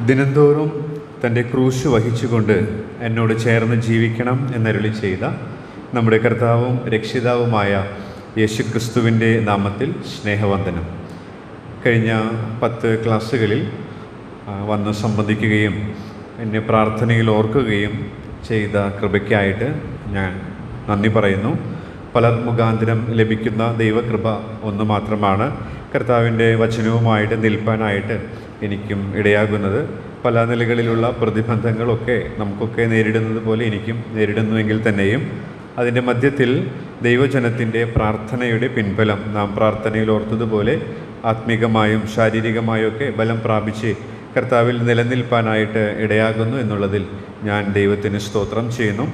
ദിനംതോറും തൻ്റെ ക്രൂശ് വഹിച്ചുകൊണ്ട് എന്നോട് ചേർന്ന് ജീവിക്കണം എന്നരുളി ചെയ്ത നമ്മുടെ കർത്താവും രക്ഷിതാവുമായ യേശുക്രിസ്തുവിൻ്റെ നാമത്തിൽ സ്നേഹവന്ദനം. കഴിഞ്ഞ 10 ക്ലാസ്സുകളിൽ വന്ന് സംബന്ധിക്കുകയും എന്നെ പ്രാർത്ഥനയിൽ ഓർക്കുകയും ചെയ്ത കൃപയ്ക്കായിട്ട് ഞാൻ നന്ദി പറയുന്നു. പല മുഖാന്തരം ലഭിക്കുന്ന ദൈവകൃപ ഒന്ന് മാത്രമാണ്. കർത്താവിൻ്റെ വചനവുമായിട്ട് നിൽപ്പാനായിട്ട് എനിക്കും ഇടയാകുന്നത്. പല നിലകളിലുള്ള പ്രതിബന്ധങ്ങളൊക്കെ നമുക്കൊക്കെ നേരിടുന്നത് പോലെ എനിക്കും നേരിടുന്നുവെങ്കിൽ തന്നെയും അതിൻ്റെ മധ്യത്തിൽ ദൈവജനത്തിൻ്റെ പ്രാർത്ഥനയുടെ പിൻബലം നാം പ്രാർത്ഥനയിൽ ഓർത്തതുപോലെ ആത്മീകമായും ശാരീരികമായും ഒക്കെ ബലം പ്രാപിച്ച് കർത്താവിൽ നിലനിൽപ്പാനായിട്ട് ഇടയാകുന്നു എന്നുള്ളതിൽ ഞാൻ ദൈവത്തിന് സ്തോത്രം ചെയ്യുന്നു.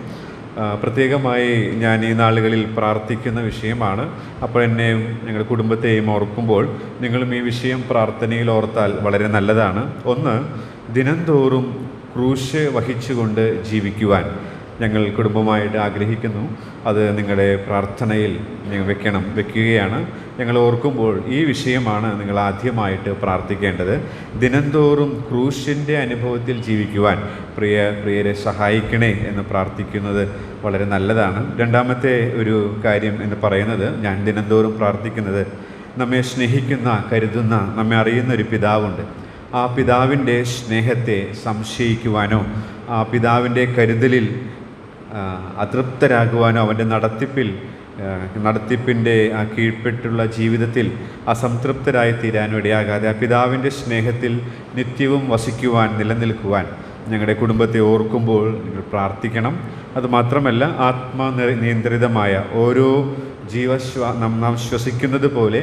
പ്രത്യേകമായി ഞാൻ ഈ നാളുകളിൽ പ്രാർത്ഥിക്കുന്ന വിഷയമാണ്. അപ്പോൾ എന്നെയും ഞങ്ങളുടെ കുടുംബത്തെയും ഓർക്കുമ്പോൾ നിങ്ങളും ഈ വിഷയം പ്രാർത്ഥനയിൽ ഓർത്താൽ വളരെ നല്ലതാണ്. ഒന്ന്, ദിനംതോറും ക്രൂശ് വഹിച്ചുകൊണ്ട് ജീവിക്കുവാൻ ഞങ്ങൾ കുടുംബമായിട്ട് ആഗ്രഹിക്കുന്നു. അത് നിങ്ങളുടെ പ്രാർത്ഥനയിൽ വെക്കുകയാണ്. ഞങ്ങൾ ഓർക്കുമ്പോൾ ഈ വിഷയമാണ് നിങ്ങൾ ആദ്യമായിട്ട് പ്രാർത്ഥിക്കേണ്ടത്. ദിനംതോറും ക്രൂശിൻ്റെ അനുഭവത്തിൽ ജീവിക്കുവാൻ പ്രിയരെ സഹായിക്കണേ എന്ന് പ്രാർത്ഥിക്കുന്നത് വളരെ നല്ലതാണ്. രണ്ടാമത്തെ ഒരു കാര്യം എന്ന് പറയുന്നത്, ഞാൻ ദിനംതോറും പ്രാർത്ഥിക്കുന്നത്, നമ്മെ സ്നേഹിക്കുന്ന, കരുതുന്ന, നമ്മെ അറിയുന്ന ഒരു പിതാവുണ്ട്. ആ പിതാവിൻ്റെ സ്നേഹത്തെ സംശയിക്കുവാനോ ആ പിതാവിൻ്റെ കരുതലിൽ അതൃപ്തരാകുവാനോ അവൻ്റെ നടത്തിപ്പിൻ്റെ ആ കീഴ്പ്പെട്ടുള്ള ജീവിതത്തിൽ അസംതൃപ്തരായി തീരാനോ ഇടയാകാതെ ആ പിതാവിൻ്റെ സ്നേഹത്തിൽ നിത്യവും വസിക്കുവാൻ, നിലനിൽക്കുവാൻ ഞങ്ങളുടെ കുടുംബത്തെ ഓർക്കുമ്പോൾ നിങ്ങൾ പ്രാർത്ഥിക്കണം. അതുമാത്രമല്ല, ആത്മനിയന്ത്രിതമായ ഓരോ നാം ശ്വസിക്കുന്നത് പോലെ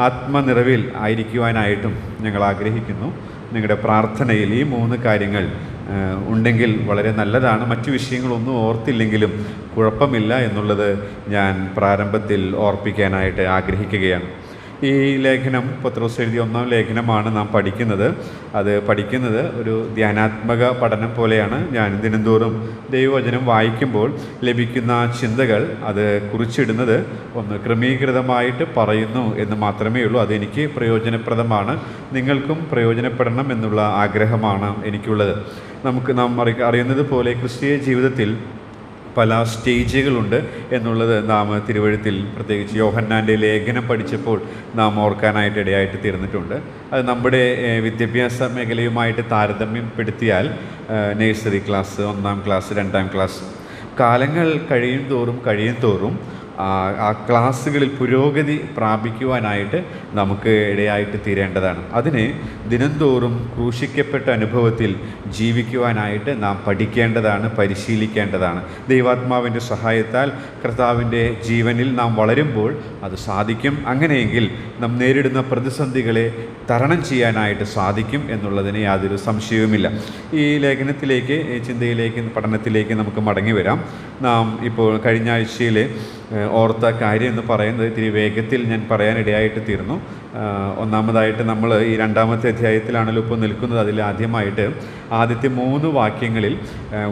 ആത്മനിറവിൽ ആയിരിക്കുവാനായിട്ടും ഞങ്ങൾ ആഗ്രഹിക്കുന്നു. നിങ്ങളുടെ പ്രാർത്ഥനയിൽ ഈ 3 കാര്യങ്ങൾ ഉണ്ടെങ്കിൽ വളരെ നല്ലതാണ്. മറ്റു വിഷയങ്ങളൊന്നും ഓർത്തില്ലെങ്കിലും കുഴപ്പമില്ല എന്നുള്ളത് ഞാൻ പ്രാരംഭത്തിൽ ഓർപ്പിക്കാനായിട്ട് ആഗ്രഹിക്കുകയാണ്. ഈ ലേഖനം പത്രോസ് എഴുതിയ 1-ാം ലേഖനമാണ് നാം പഠിക്കുന്നത്. അത് പഠിക്കുന്നത് ഒരു ധ്യാനാത്മക പഠനം പോലെയാണ്. ഞാൻ ദിനംതോറും ദൈവവചനം വായിക്കുമ്പോൾ ലഭിക്കുന്ന ചിന്തകൾ അത് കുറിച്ചിടുന്നത് ഒന്ന് ക്രമീകൃതമായിട്ട് പറയുന്നു എന്ന് മാത്രമേ ഉള്ളൂ. അതെനിക്ക് പ്രയോജനപ്രദമാണ്. നിങ്ങൾക്കും പ്രയോജനപ്പെടണം എന്നുള്ള ആഗ്രഹമാണ് എനിക്കുള്ളത്. നാം അറിയുന്നത് പോലെ ക്രിസ്തീയ ജീവിതത്തിൽ പല സ്റ്റേജുകളുണ്ട് എന്നുള്ളത് നാം തിരുവഴുത്തിൽ പ്രത്യേകിച്ച് യോഹന്നാൻ്റെ ലേഖനം പഠിച്ചപ്പോൾ നാം ഓർക്കാനായിട്ട് ഇടയായിട്ട് തീർന്നിട്ടുണ്ട്. അത് നമ്മുടെ വിദ്യാഭ്യാസ മേഖലയുമായിട്ട് താരതമ്യപ്പെടുത്തിയാൽ നഴ്സറി ക്ലാസ്, 1-ാം ക്ലാസ്, 2-ാം ക്ലാസ്, കാലങ്ങൾ കഴിയും തോറും ആ ക്ലാസ്സുകളിൽ പുരോഗതി പ്രാപിക്കുവാനായിട്ട് നമുക്ക് ഇടയായിട്ട് തീരേണ്ടതാണ്. അതിന് ദിനംതോറും ക്രൂശിക്കപ്പെട്ട അനുഭവത്തിൽ ജീവിക്കുവാനായിട്ട് നാം പഠിക്കേണ്ടതാണ്, പരിശീലിക്കേണ്ടതാണ്. ദൈവാത്മാവിൻ്റെ സഹായത്താൽ കർത്താവിൻ്റെ ജീവനിൽ നാം വളരുമ്പോൾ അത് സാധിക്കും. അങ്ങനെയെങ്കിൽ നാം നേരിടുന്ന പ്രതിസന്ധികളെ തരണം ചെയ്യാനായിട്ട് സാധിക്കും എന്നുള്ളതിന് യാതൊരു സംശയവുമില്ല. ഈ ലേഖനത്തിലേക്ക്, ഈ ചിന്തയിലേക്ക്, പഠനത്തിലേക്ക് നമുക്ക് മടങ്ങി വരാം. നാം ഇപ്പോൾ കഴിഞ്ഞ ആഴ്ചയിൽ ഓർത്ത കാര്യം എന്ന് പറയുന്നത് ഇത്തിരി വേഗത്തിൽ ഞാൻ പറയാനിടയായിട്ട് തീർന്നു. ഒന്നാമതായിട്ട് നമ്മൾ ഈ 2-ാമത്തെ അധ്യായത്തിലാണല്ലോ ഇപ്പോൾ നിൽക്കുന്നത്. അതിൽ ആദ്യമായിട്ട് ആദ്യത്തെ 3 വാക്യങ്ങളിൽ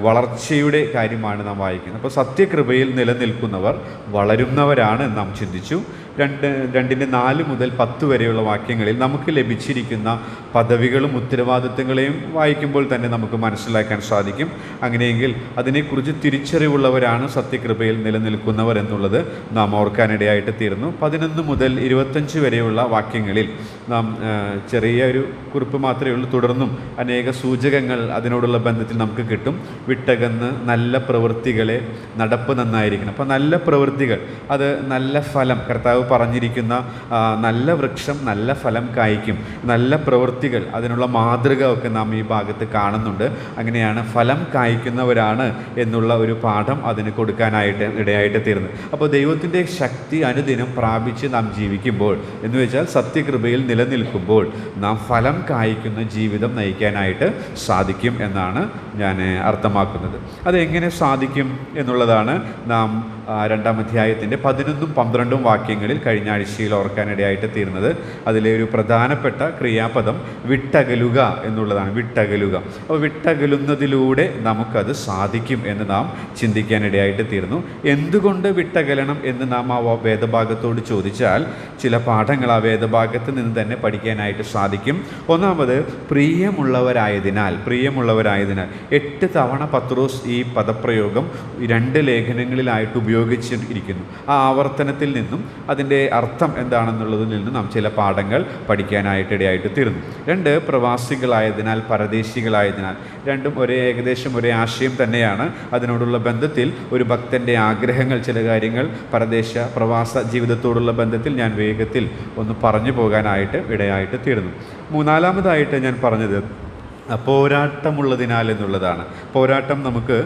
വളർച്ചയുടെ കാര്യമാണ് നാം വായിക്കുന്നത്. അപ്പോൾ സത്യകൃപയിൽ നിലനിൽക്കുന്നവർ വളരുന്നവരാണ് നാം ചിന്തിച്ചു. 2-4 മുതൽ 10 വരെയുള്ള വാക്യങ്ങളിൽ നമുക്ക് ലഭിച്ചിരിക്കുന്ന പദവികളും ഉത്തരവാദിത്തങ്ങളെയും വായിക്കുമ്പോൾ തന്നെ നമുക്ക് മനസ്സിലാക്കാൻ സാധിക്കും. അങ്ങനെയെങ്കിൽ അതിനെക്കുറിച്ച് തിരിച്ചറിവുള്ളവരാണ് സത്യകൃപയിൽ നിലനിൽക്കുന്നവർ എന്നുള്ളത് നാം ഓർക്കാനിടയായിട്ട് തീർന്നു. 11 മുതൽ 25 വരെയുള്ള വാക്യങ്ങളിൽ നാം ചെറിയ ഒരു കുറിപ്പ് മാത്രമേ ഉള്ളൂ. തുടർന്നും അനേക സൂചകങ്ങൾ അതിനോടുള്ള ബന്ധത്തിൽ നമുക്ക് കിട്ടും. വിട്ടകന്ന് നല്ല പ്രവൃത്തികളെ നടപ്പ് നന്നായിരിക്കണം. അപ്പോൾ നല്ല പ്രവൃത്തികൾ, അത് നല്ല ഫലം, കർത്താവ് പറഞ്ഞിരിക്കുന്ന നല്ല വൃക്ഷം നല്ല ഫലം കായ്ക്കും. നല്ല പ്രവൃത്തികൾ, അതിനുള്ള മാതൃക ഒക്കെ നാം ഈ ഭാഗത്ത് കാണുന്നുണ്ട്. അങ്ങനെയാണ് ഫലം കായ്ക്കുന്നവരാണ് എന്നുള്ള ഒരു പാഠം അതിന് കൊടുക്കാനായിട്ട് ഇടയായിട്ട് തീർന്നത്. അപ്പോൾ ദൈവത്തിൻ്റെ ശക്തി അനുദിനം പ്രാപിച്ച് നാം ജീവിക്കുമ്പോൾ, എന്ന് വെച്ചാൽ സത്യകൃപയിൽ നിലനിൽക്കുമ്പോൾ, നാം ഫലം കായ്ക്കുന്ന ജീവിതം നയിക്കാനായിട്ട് സാധിക്കും എന്നാണ് ഞാൻ അർത്ഥമാക്കുന്നത്. അതെങ്ങനെ സാധിക്കും എന്നുള്ളതാണ് നാം 2-ാം അധ്യായത്തിൻ്റെ 11-ഉം 12-ഉം വാക്യങ്ങളിൽ കാര്യങ്ങളിൽ കഴിഞ്ഞ ആഴ്ചയിൽ ഓർക്കാനിടയായിട്ട് തീർന്നത്. അതിലെ ഒരു പ്രധാനപ്പെട്ട ക്രിയാപദം വിട്ടകലുക എന്നുള്ളതാണ്. വിട്ടകലുക. അപ്പോൾ വിട്ടകലുന്നതിലൂടെ നമുക്കത് സാധിക്കും എന്ന് നാം ചിന്തിക്കാനിടയായിട്ട് തീർന്നു. എന്തുകൊണ്ട് വിട്ടകലണം എന്ന് നാം ആ വേദഭാഗത്തോട് ചോദിച്ചാൽ ചില പാഠങ്ങൾ ആ വേദഭാഗത്ത് നിന്ന് തന്നെ പഠിക്കാനായിട്ട് സാധിക്കും. ഒന്നാമത് പ്രിയമുള്ളവരായതിനാൽ. 8 തവണ പത്രോസ് ഈ പദപ്രയോഗം 2 ലേഖനങ്ങളിലായിട്ട് ഉപയോഗിച്ചിരിക്കുന്നു. ആ ആവർത്തനത്തിൽ നിന്നും അതിൻ്റെ അർത്ഥം എന്താണെന്നുള്ളതിൽ നിന്നും നാം ചില പാഠങ്ങൾ പഠിക്കാനായിട്ടിടയായിട്ട് തീർന്നു. 2 പ്രവാസികളായതിനാൽ, പരദേശികളായതിനാൽ. രണ്ടും ഏകദേശം ഒരേ ആശയം തന്നെയാണ്. അതിനോടുള്ള ബന്ധത്തിൽ ഒരു ഭക്തൻ്റെ ആഗ്രഹങ്ങൾ, ചില കാര്യങ്ങൾ പ്രവാസ ജീവിതത്തോടുള്ള ബന്ധത്തിൽ ഞാൻ വേഗത്തിൽ ഒന്ന് പറഞ്ഞു പോകാനായിട്ട് ഇടയായിട്ട് തീർന്നു. മൂന്നാമതായിട്ട് ഞാൻ പറഞ്ഞത് പോരാട്ടമുള്ളതിനാൽ എന്നുള്ളതാണ്. പോരാട്ടം നമുക്ക്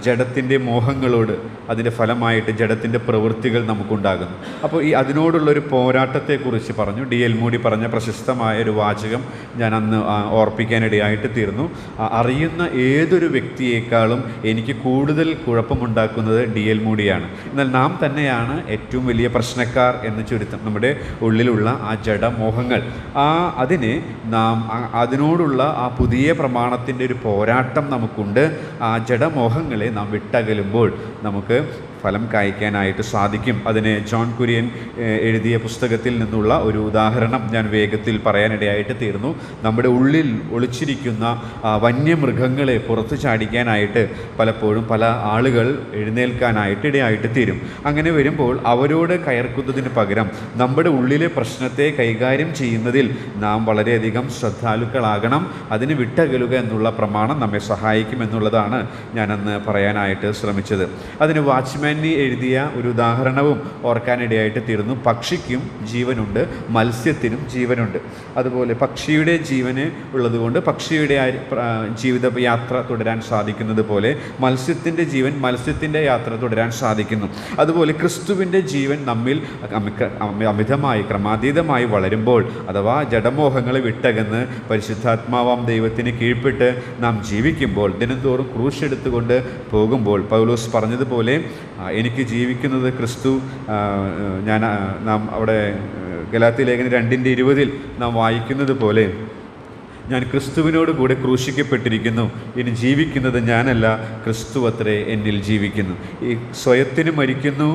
ജഡത്തിൻ്റെ മോഹങ്ങളോട്, അതിൻ്റെ ഫലമായിട്ട് ജഡത്തിൻ്റെ പ്രവൃത്തികൾ നമുക്കുണ്ടാകുന്നു. അപ്പോൾ അതിനോടുള്ളൊരു പോരാട്ടത്തെക്കുറിച്ച് പറഞ്ഞു. D.L. മൂഡി പറഞ്ഞ പ്രശസ്തമായ ഒരു വാചകം ഞാൻ അന്ന് ഓർപ്പിക്കാനിടയായിട്ട് തീർന്നു. അറിയുന്ന ഏതൊരു വ്യക്തിയേക്കാളും എനിക്ക് കൂടുതൽ കുഴപ്പമുണ്ടാക്കുന്നത് D.L. മൂഡിയാണ്. എന്നാൽ നാം തന്നെയാണ് ഏറ്റവും വലിയ പ്രശ്നക്കാർ എന്ന് ചുരുക്കം. നമ്മുടെ ഉള്ളിലുള്ള ആ ജഡമോഹങ്ങൾ, അതിനെ നാം അതിനോടുള്ള ആ പുതിയ പ്രമാണത്തിൻ്റെ ഒരു പോരാട്ടം നമുക്കുണ്ട്. ആ ജഡമോഹങ്ങളെ നാം വിട്ടകലുമ്പോൾ നമുക്ക് ഫലം കായ്ക്കാനായിട്ട് സാധിക്കും. അതിന് ജോൺ കുര്യൻ എഴുതിയ പുസ്തകത്തിൽ നിന്നുള്ള ഒരു ഉദാഹരണം ഞാൻ വേഗത്തിൽ പറയാനിടയായിട്ട് തീർന്നു. നമ്മുടെ ഉള്ളിൽ ഒളിച്ചിരിക്കുന്ന വന്യമൃഗങ്ങളെ പുറത്തു ചാടിക്കാനായിട്ട് പലപ്പോഴും പല ആളുകൾ എഴുന്നേൽക്കാനായിട്ട് ഇടയായിട്ട് തീരും. അങ്ങനെ വരുമ്പോൾ അവരോട് കയർക്കുന്നതിന് പകരം നമ്മുടെ ഉള്ളിലെ പ്രശ്നത്തെ കൈകാര്യം ചെയ്യുന്നതിൽ നാം വളരെയധികം ശ്രദ്ധാലുക്കളാകണം. അതിന് വിട്ടകലുക എന്നുള്ള പ്രമാണം നമ്മെ സഹായിക്കുമെന്നുള്ളതാണ് ഞാനന്ന് പറയാനായിട്ട് ശ്രമിച്ചത്. അതിന് വാച്ച്മാൻ എഴുതിയ ഒരു ഉദാഹരണവും ഓർക്കാനിടയായിട്ട് തീർന്നു. പക്ഷിക്കും ജീവനുണ്ട്, മത്സ്യത്തിനും ജീവനുണ്ട്. അതുപോലെ പക്ഷിയുടെ ജീവന് ഉള്ളതുകൊണ്ട് പക്ഷിയുടെ ജീവിത യാത്ര തുടരാൻ സാധിക്കുന്നത് പോലെ മത്സ്യത്തിൻ്റെ ജീവൻ മത്സ്യത്തിൻ്റെ യാത്ര തുടരാൻ സാധിക്കുന്നു. അതുപോലെ ക്രിസ്തുവിൻ്റെ ജീവൻ നമ്മിൽ അമിതമായി ക്രമാതീതമായി വളരുമ്പോൾ, അഥവാ ജഡമോഹങ്ങളെ വിട്ടകന്ന് പരിശുദ്ധാത്മാവാം ദൈവത്തിന് കീഴ്പ്പെട്ട് നാം ജീവിക്കുമ്പോൾ, ദിനംതോറും ക്രൂശ് എടുത്തുകൊണ്ട് പോകുമ്പോൾ, പൗലോസ് പറഞ്ഞതുപോലെ എനിക്ക് ജീവിക്കുന്നത് ക്രിസ്തു. നാം അവിടെ ഗലാത്യ ലേഖനം 2:20 നാം വായിക്കുന്നത് പോലെ, ഞാൻ ക്രിസ്തുവിനോട് കൂടെ ക്രൂശിക്കപ്പെട്ടിരിക്കുന്നു, ഇനി ജീവിക്കുന്നത് ഞാനല്ല, ക്രിസ്തു അത്രേ എന്നിൽ ജീവിക്കുന്നു. ഈ സ്വയത്തിന് മരിക്കുന്നു,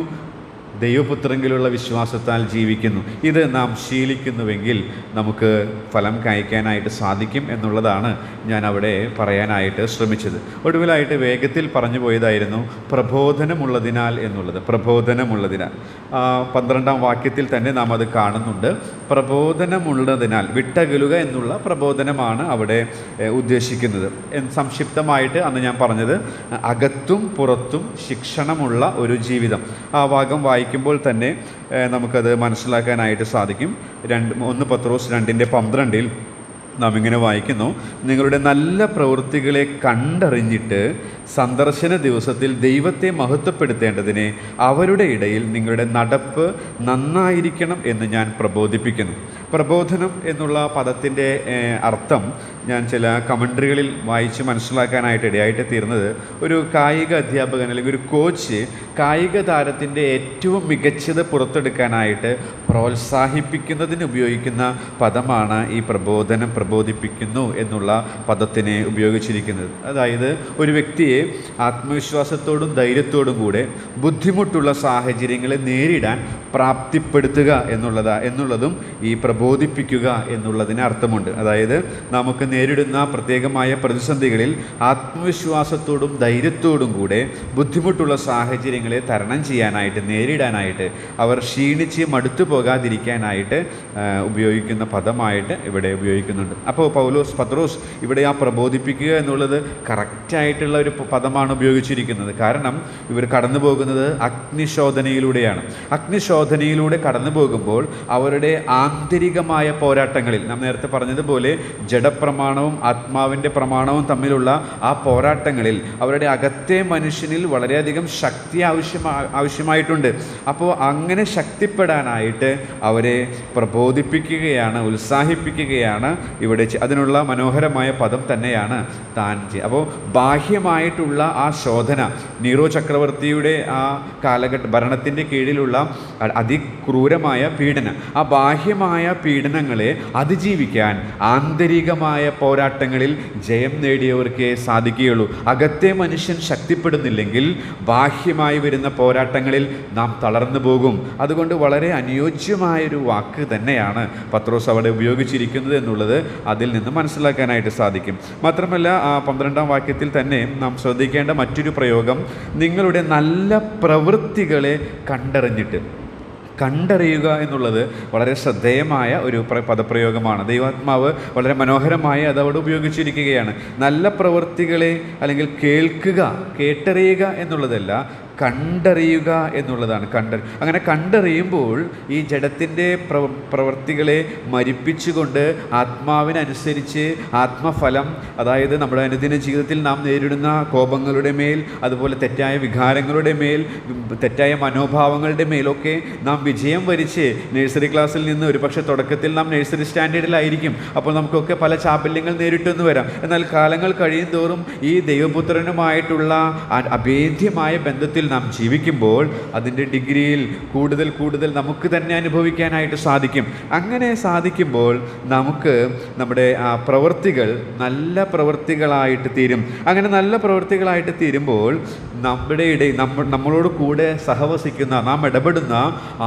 ദൈവപുത്രങ്കിലുള്ള വിശ്വാസത്താൽ ജീവിക്കുന്നു. ഇത് നാം ശീലിക്കുന്നുവെങ്കിൽ നമുക്ക് ഫലം കായ്ക്കാനായിട്ട് സാധിക്കും എന്നുള്ളതാണ് ഞാൻ അവിടെ പറയാനായിട്ട് ശ്രമിച്ചത്. ഒടുവിലായിട്ട് വേഗത്തിൽ പറഞ്ഞു പോയതായിരുന്നു പ്രബോധനമുള്ളതിനാൽ എന്നുള്ളത്. പ്രബോധനമുള്ളതിനാൽ 12ാം വാക്യത്തിൽ തന്നെ നാം അത് കാണുന്നുണ്ട്. പ്രബോധനമുള്ളതിനാൽ, വിട്ടകലുക എന്നുള്ള പ്രബോധനമാണ് അവിടെ ഉദ്ദേശിക്കുന്നത്. സംക്ഷിപ്തമായിട്ട് അന്ന് ഞാൻ പറഞ്ഞത് അകത്തും പുറത്തും ശിക്ഷണമുള്ള ഒരു ജീവിതം. ആ ഭാഗം വായിക്കുമ്പോൾ തന്നെ നമുക്കത് മനസ്സിലാക്കാനായിട്ട് സാധിക്കും. 1 പത്രോസ് 2:12 നാം ഇങ്ങനെ വായിക്കുന്നു: നിങ്ങളുടെ നല്ല പ്രവൃത്തികളെ കണ്ടറിഞ്ഞിട്ട് സന്ദർശന ദിവസത്തിൽ ദൈവത്തെ മഹത്വപ്പെടുത്തേണ്ടതിന് അവരുടെ ഇടയിൽ നിങ്ങളുടെ നടപ്പ് നന്നായിരിക്കണം എന്ന് ഞാൻ പ്രബോധിപ്പിക്കുന്നു. പ്രബോധനം എന്നുള്ള പദത്തിൻ്റെ അർത്ഥം ഞാൻ ചില കമൻട്രികളിൽ വായിച്ച് മനസ്സിലാക്കാനായിട്ട് ഇടയായിട്ട് തീർന്നത്, ഒരു കായിക അധ്യാപകൻ അല്ലെങ്കിൽ ഒരു കോച്ച് കായിക താരത്തിൻ്റെ ഏറ്റവും മികച്ചത് പുറത്തെടുക്കാനായിട്ട് പ്രോത്സാഹിപ്പിക്കുന്നതിന് ഉപയോഗിക്കുന്ന പദമാണ് ഈ പ്രബോധിപ്പിക്കുന്നു എന്നുള്ള പദത്തിനെ ഉപയോഗിച്ചിരിക്കുന്നത്. അതായത് ഒരു വ്യക്തിയെ ആത്മവിശ്വാസത്തോടും ധൈര്യത്തോടും കൂടെ ബുദ്ധിമുട്ടുള്ള സാഹചര്യങ്ങളെ നേരിടാൻ പ്രാപ്തിപ്പെടുത്തുക എന്നുള്ളതും ഈ പ്രബോധിപ്പിക്കുക എന്നുള്ളതിന് അർത്ഥമുണ്ട്. അതായത് നമുക്ക് നേരിടുന്ന പ്രത്യേകമായ പ്രതിസന്ധികളിൽ ആത്മവിശ്വാസത്തോടും ധൈര്യത്തോടും കൂടെ ബുദ്ധിമുട്ടുള്ള സാഹചര്യങ്ങളെ തരണം ചെയ്യാനായിട്ട്, നേരിടാനായിട്ട്, അവർ ക്ഷീണിച്ച് മടുത്തു പോകാതിരിക്കാനായിട്ട് ഉപയോഗിക്കുന്ന പദമായിട്ട് ഇവിടെ ഉപയോഗിക്കുന്നുണ്ട്. അപ്പോൾ പത്രോസ് ഇവിടെ ആ പ്രബോധിപ്പിക്കുക എന്നുള്ളത് കറക്റ്റായിട്ടുള്ള ഒരു പദമാണ് ഉപയോഗിച്ചിരിക്കുന്നത്. കാരണം ഇവർ കടന്നു പോകുന്നത് അഗ്നിശോധനയിലൂടെയാണ്. അഗ്നിശോധനയിലൂടെ കടന്നു പോകുമ്പോൾ അവരുടെ ആന്തരികമായ പോരാട്ടങ്ങളിൽ, നാം നേരത്തെ പറഞ്ഞതുപോലെ ജഡപ്രമാണം പ്രമാണവും ആത്മാവിൻ്റെ പ്രമാണവും തമ്മിലുള്ള ആ പോരാട്ടങ്ങളിൽ അവരുടെ അകത്തെ മനുഷ്യനിൽ വളരെയധികം ശക്തി ആവശ്യമായിട്ടുണ്ട്. അപ്പോൾ അങ്ങനെ ശക്തിപ്പെടാനായിട്ട് അവരെ പ്രബോധിപ്പിക്കുകയാണ്, ഉത്സാഹിപ്പിക്കുകയാണ് ഇവിടെ. അതിനുള്ള മനോഹരമായ പദം തന്നെയാണ് താൻ ചെയ്യുക. അപ്പോൾ ബാഹ്യമായിട്ടുള്ള ആ ശോധന, നീറോ ചക്രവർത്തിയുടെ ആ ഭരണത്തിൻ്റെ കീഴിലുള്ള അതിക്രൂരമായ പീഡനം, ആ ബാഹ്യമായ പീഡനങ്ങളെ അതിജീവിക്കാൻ ആന്തരികമായ പോരാട്ടങ്ങളിൽ ജയം നേടിയവർക്കേ സാധിക്കുകയുള്ളൂ. അകത്തെ മനുഷ്യൻ ശക്തിപ്പെടുന്നില്ലെങ്കിൽ ബാഹ്യമായി വരുന്ന പോരാട്ടങ്ങളിൽ നാം തളർന്നു പോകും. അതുകൊണ്ട് വളരെ അനുയോജ്യമായൊരു വാക്ക് തന്നെയാണ് പത്രോസ് അവിടെ ഉപയോഗിച്ചിരിക്കുന്നത് എന്നുള്ളത് അതിൽ നിന്ന് മനസ്സിലാക്കാനായിട്ട് സാധിക്കും. മാത്രമല്ല 12-ാം വാക്യത്തിൽ തന്നെ നാം ശ്രദ്ധിക്കേണ്ട മറ്റൊരു പ്രയോഗം, നിങ്ങളുടെ നല്ല പ്രവൃത്തികളെ കണ്ടറിയുക എന്നുള്ളത് വളരെ ശ്രദ്ധേയമായ ഒരു പദപ്രയോഗമാണ്. ദൈവാത്മാവ് വളരെ മനോഹരമായി അതവിടെ ഉപയോഗിച്ചിരിക്കുകയാണ്. നല്ല പ്രവൃത്തികളെ അല്ലെങ്കിൽ കേട്ടറിയുക എന്നുള്ളതല്ല, കണ്ടറിയുക എന്നുള്ളതാണ്. അങ്ങനെ കണ്ടറിയുമ്പോൾ ഈ ജഡത്തിൻ്റെ പ്രവൃത്തികളെ മരിപ്പിച്ചുകൊണ്ട് ആത്മാവിനനുസരിച്ച് ആത്മഫലം, അതായത് നമ്മുടെ അനുദിന ജീവിതത്തിൽ നാം നേരിടുന്ന കോപങ്ങളുടെ മേൽ, അതുപോലെ തെറ്റായ വികാരങ്ങളുടെ മേൽ, തെറ്റായ മനോഭാവങ്ങളുടെ മേലൊക്കെ നാം വിജയം വരിച്ച് നഴ്സറി ക്ലാസ്സിൽ നിന്ന് ഒരുപക്ഷെ തുടക്കത്തിൽ നാം നഴ്സറി സ്റ്റാൻഡേർഡിലായിരിക്കും. അപ്പോൾ നമുക്കൊക്കെ പല ചാപല്യങ്ങൾ നേരിട്ടെന്ന് വരാം. എന്നാൽ കാലങ്ങൾ കഴിയും തോറും ഈ ദൈവപുത്രനുമായിട്ടുള്ള അഭേദ്യമായ ബന്ധത്തിൽ നാം ജീവിക്കുമ്പോൾ അതിൻ്റെ ഡിഗ്രിയിൽ കൂടുതൽ നമുക്ക് തന്നെ അനുഭവിക്കാനായിട്ട് സാധിക്കും. അങ്ങനെ സാധിക്കുമ്പോൾ നമുക്ക് നമ്മുടെ പ്രവൃത്തികൾ നല്ല പ്രവൃത്തികളായിട്ട് തീരും. അങ്ങനെ നല്ല പ്രവൃത്തികളായിട്ട് തീരുമ്പോൾ നമ്മുടെ ഇടയിൽ നമ്മളോട് കൂടെ സഹവസിക്കുന്ന, നാം ഇടപെടുന്ന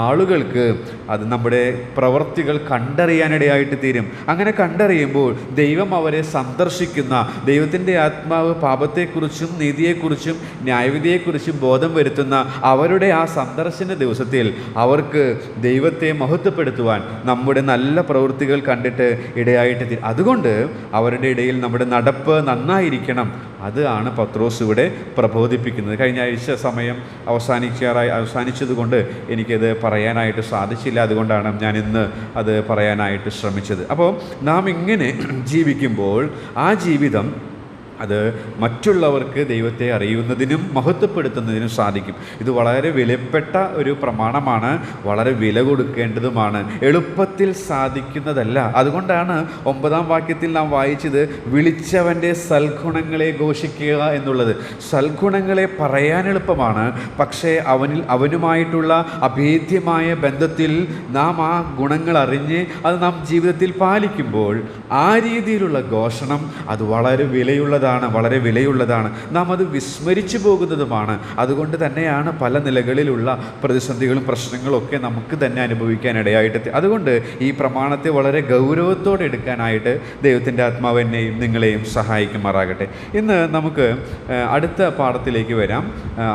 ആളുകൾക്ക് അത് നമ്മുടെ പ്രവൃത്തികൾ കണ്ടറിയാനിടയായിട്ട് തീരും. അങ്ങനെ കണ്ടറിയുമ്പോൾ ദൈവം അവരെ സന്ദർശിക്കുന്ന, ദൈവത്തിൻ്റെ ആത്മാവ് പാപത്തെക്കുറിച്ചും നീതിയെക്കുറിച്ചും ന്യായവിധിയെക്കുറിച്ചും ബോധം വരുത്തുന്ന അവരുടെ ആ സന്ദർശന ദിവസത്തിൽ അവർക്ക് ദൈവത്തെ മഹത്വപ്പെടുത്തുവാൻ നമ്മുടെ നല്ല പ്രവൃത്തികൾ കണ്ടിട്ട് ഇടയായിട്ട് തീരും. അതുകൊണ്ട് അവരുടെ ഇടയിൽ നമ്മുടെ നടപ്പ് നന്നായിരിക്കണം. അതാണ് പത്രോസ് ഇവിടെ പ്രബോധിപ്പിക്കുന്നത്. കഴിഞ്ഞ ആഴ്ച സമയം അവസാനിച്ചതുകൊണ്ട് എനിക്കത് പറയാനായിട്ട് സാധിച്ചില്ല. അതുകൊണ്ടാണ് ഞാൻ ഇന്ന് അത് പറയാനായിട്ട് ശ്രമിച്ചത്. അപ്പോൾ നാം ഇങ്ങനെ ജീവിക്കുമ്പോൾ ആ ജീവിതം അത് മറ്റുള്ളവർക്ക് ദൈവത്തെ അറിയുന്നതിനും മഹത്വപ്പെടുത്തുന്നതിനും സാധിക്കും. ഇത് വളരെ വിലപ്പെട്ട ഒരു പ്രമാണമാണ്, വളരെ വില കൊടുക്കേണ്ടതുമാണ്, എളുപ്പത്തിൽ സാധിക്കുന്നതല്ല. അതുകൊണ്ടാണ് 9-ാം വാക്യത്തിൽ നാം വായിച്ചത്, വിളിച്ചവൻ്റെ സൽഗുണങ്ങളെ ഘോഷിക്കുക എന്നുള്ളത്. സൽഗുണങ്ങളെ പറയാൻ എളുപ്പമാണ്, പക്ഷേ അവനുമായിട്ടുള്ള അഭേദ്യമായ ബന്ധത്തിൽ നാം ആ ഗുണങ്ങൾ അറിഞ്ഞ് അത് നാം ജീവിതത്തിൽ പാലിക്കുമ്പോൾ ആ രീതിയിലുള്ള ഘോഷണം അത് വളരെ വളരെ വിലയുള്ളതാണ്. നാം അത് വിസ്മരിച്ചു പോകുന്നതുമാണ്. അതുകൊണ്ട് തന്നെയാണ് പല നിലകളിലുള്ള പ്രതിസന്ധികളും പ്രശ്നങ്ങളും ഒക്കെ നമുക്ക് തന്നെ അനുഭവിക്കാനിടയായിട്ട്. അതുകൊണ്ട് ഈ പ്രമാണത്തെ വളരെ ഗൗരവത്തോടെ എടുക്കാനായിട്ട് ദൈവത്തിൻ്റെ ആത്മാവ് എന്നെയും നിങ്ങളെയും സഹായിക്കുമാറാകട്ടെ. ഇന്ന് നമുക്ക് അടുത്ത പാഠത്തിലേക്ക് വരാം.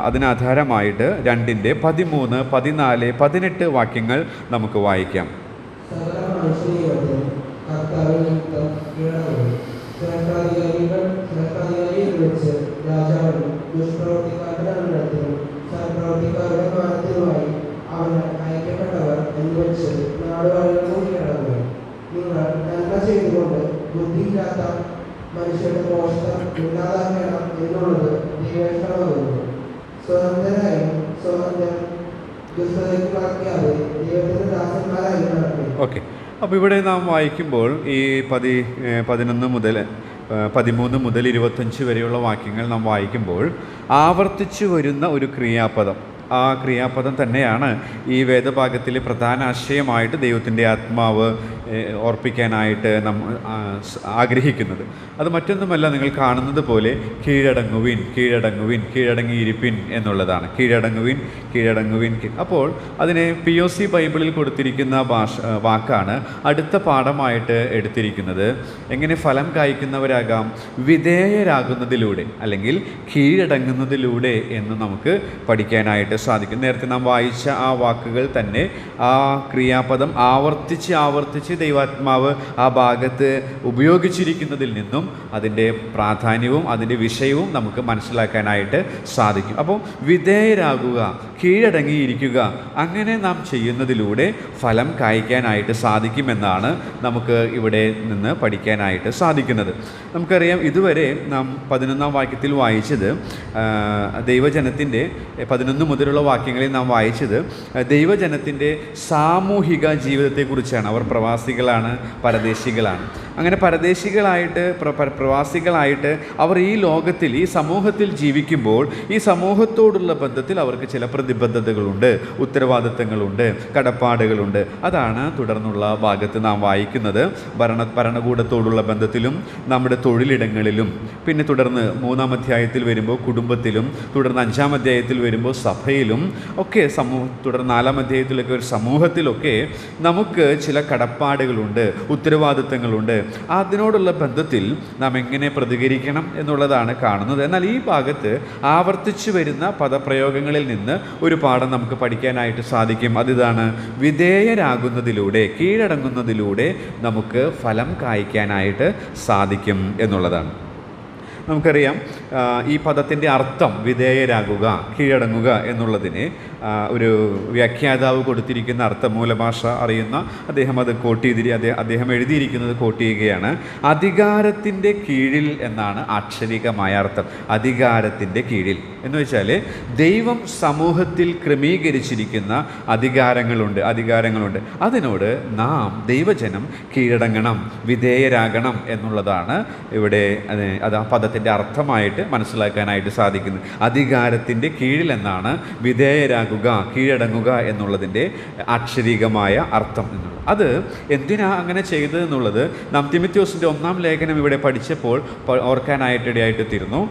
അതിനാധാരമായിട്ട് 2-ന്റെ 13, 14, 18 വാക്യങ്ങൾ നമുക്ക് വായിക്കാം. രാജാവിനും ദുഷ്പ്രവർത്തിക്കാരുടെ എണ്ണത്തിനും സൽപ്രവർത്തിക്കാരുടെ മാനത്തിനുമായി അവന് അയക്കപ്പെട്ടവർ എന്ന് വെച്ച് നാടുവാഴികളും കീഴടങ്ങുക. നിങ്ങൾ നന്മ ചെയ്തുകൊണ്ട് ബുദ്ധിയില്ലാത്ത മനുഷ്യരുടെ മോശം ഇല്ലാതാക്കണം എന്നുള്ളത് ദൈവേഷ്ടമാകുന്നു. സ്വതന്ത്രരായും ദുഷ്ടതയ്ക്കുമാക്കിയാതെ ദൈവത്തിന്റെ ദാസന്മാരായി നടക്കും. ഓക്കെ, അപ്പോൾ ഇവിടെ നാം വായിക്കുമ്പോൾ ഈ 11 മുതൽ 13 മുതൽ 25 വരെയുള്ള വാക്യങ്ങൾ നാം വായിക്കുമ്പോൾ ആവർത്തിച്ചു വരുന്ന ഒരു ക്രിയാപദം, ആ ക്രിയാപദം തന്നെയാണ് ഈ വേദഭാഗത്തിലെ പ്രധാന ആശയമായിട്ട് ദൈവത്തിൻ്റെ ആത്മാവ് ഓർപ്പിക്കാനായിട്ട് ആഗ്രഹിക്കുന്നത്. അത് മറ്റൊന്നുമല്ല, നിങ്ങൾ കാണുന്നത് പോലെ കീഴടങ്ങുവിൻ, കീഴടങ്ങിയിരിപ്പിൻ എന്നുള്ളതാണ്. കീഴടങ്ങുവിൻ. അപ്പോൾ അതിനെ POC ബൈബിളിൽ കൊടുത്തിരിക്കുന്ന വാക്കാണ് അടുത്ത പാഠമായിട്ട് എടുത്തിരിക്കുന്നത്. എങ്ങനെ ഫലം കായ്ക്കുന്നവരാകാം? വിധേയരാകുന്നതിലൂടെ അല്ലെങ്കിൽ കീഴടങ്ങുന്നതിലൂടെ എന്ന് നമുക്ക് പഠിക്കാനായിട്ട് സാധിക്കും. നേരത്തെ നാം വായിച്ച ആ വാക്കുകൾ തന്നെ, ആ ക്രിയാപദം ആവർത്തിച്ച് ദൈവാത്മാവ് ആ ഭാഗത്ത് ഉപയോഗിച്ചിരിക്കുന്നതിൽ നിന്നും അതിൻ്റെ പ്രാധാന്യവും അതിൻ്റെ വിഷയവും നമുക്ക് മനസ്സിലാക്കാനായിട്ട് സാധിക്കും. അപ്പോൾ വിധേയരാകുക, കീഴടങ്ങിയിരിക്കുക. അങ്ങനെ നാം ചെയ്യുന്നതിലൂടെ ഫലം കായ്ക്കാനായിട്ട് സാധിക്കുമെന്നാണ് നമുക്ക് ഇവിടെ നിന്ന് പഠിക്കാനായിട്ട് സാധിക്കുന്നത്. നമുക്കറിയാം, ഇതുവരെ നാം 11-ാം വാക്യത്തിൽ വായിച്ചത് ദൈവജനത്തിൻ്റെ 11 മുതലുള്ള വാക്യങ്ങളിൽ നാം വായിച്ചത് ദൈവജനത്തിൻ്റെ സാമൂഹിക ജീവിതത്തെക്കുറിച്ചാണ്. അവർ പ്രവാസികളാണ്, പരദേശികളാണ്. അങ്ങനെ പ്രവാസികളായിട്ട് അവർ ഈ ലോകത്തിൽ, ഈ സമൂഹത്തിൽ ജീവിക്കുമ്പോൾ ഈ സമൂഹത്തോടുള്ള ബന്ധത്തിൽ അവർക്ക് ചില പ്രതിബദ്ധതകളുണ്ട്, ഉത്തരവാദിത്തങ്ങളുണ്ട്, കടപ്പാടുകളുണ്ട്. അതാണ് തുടർന്നുള്ള ഭാഗത്ത് നാം വായിക്കുന്നത്. ഭരണകൂടത്തോടുള്ള ബന്ധത്തിലും നമ്മുടെ തൊഴിലിടങ്ങളിലും, പിന്നെ തുടർന്ന് 3-ാം അധ്യായത്തിൽ വരുമ്പോൾ കുടുംബത്തിലും, തുടർന്ന് 5-ാം അധ്യായത്തിൽ വരുമ്പോൾ സഭയിലും ഒക്കെ, തുടർന്ന് 4-ാം അധ്യായത്തിലൊക്കെ ഒരു സമൂഹത്തിലൊക്കെ നമുക്ക് ചില കടപ്പാടുകളുണ്ട്, ഉത്തരവാദിത്തങ്ങളുണ്ട്. അതിനോടുള്ള ബന്ധത്തിൽ നാം എങ്ങനെ പ്രതികരിക്കണം എന്നുള്ളതാണ് കാണുന്നത്. എന്നാൽ ഈ ഭാഗത്ത് ആവർത്തിച്ചു വരുന്ന പദപ്രയോഗങ്ങളിൽ നിന്ന് ഒരു പാഠം നമുക്ക് പഠിക്കാനായിട്ട് സാധിക്കും. അതിതാണ്, വിധേയരാകുന്നതിലൂടെ, കീഴടങ്ങുന്നതിലൂടെ നമുക്ക് ഫലം കായ്ക്കാനായിട്ട് സാധിക്കും എന്നുള്ളതാണ്. നമുക്കറിയാം, ഈ പദത്തിൻ്റെ അർത്ഥം വിധേയരാകുക, കീഴടങ്ങുക എന്നുള്ളതിന് ഒരു വ്യാഖ്യാതാവ് കൊടുത്തിരിക്കുന്ന അർത്ഥം, മൂലഭാഷ അറിയുന്ന അദ്ദേഹം അത് അദ്ദേഹം എഴുതിയിരിക്കുന്നത് കോട്ട് ചെയ്യുകയാണ്. അധികാരത്തിൻ്റെ കീഴിൽ എന്നാണ് ആക്ഷരികമായ അർത്ഥം. അധികാരത്തിൻ്റെ കീഴിൽ എന്ന് വെച്ചാൽ ദൈവം സമൂഹത്തിൽ ക്രമീകരിച്ചിരിക്കുന്ന അധികാരങ്ങളുണ്ട്. അതിനോട് നാം ദൈവജനം കീഴടങ്ങണം, വിധേയരാകണം എന്നുള്ളതാണ് ഇവിടെ അത് ആ പദത്തിൻ്റെ അർത്ഥമായിട്ട് മനസ്സിലാക്കാനായിട്ട് സാധിക്കുന്നത്. അധികാരത്തിൻ്റെ കീഴിൽ എന്നാണ് വിധേയരാകുക, കീഴടങ്ങുക എന്നുള്ളതിൻ്റെ ആക്ഷരികമായ അർത്ഥം എന്നുള്ളത്. അത് എന്തിനാ അങ്ങനെ ചെയ്തതെന്നുള്ളത് നാം തിമോഥെയോസിൻ്റെ 1-ാം ലേഖനം ഇവിടെ പഠിച്ചപ്പോൾ ഓർക്കാനായിട്ടിടയായിട്ട് തീർന്നു.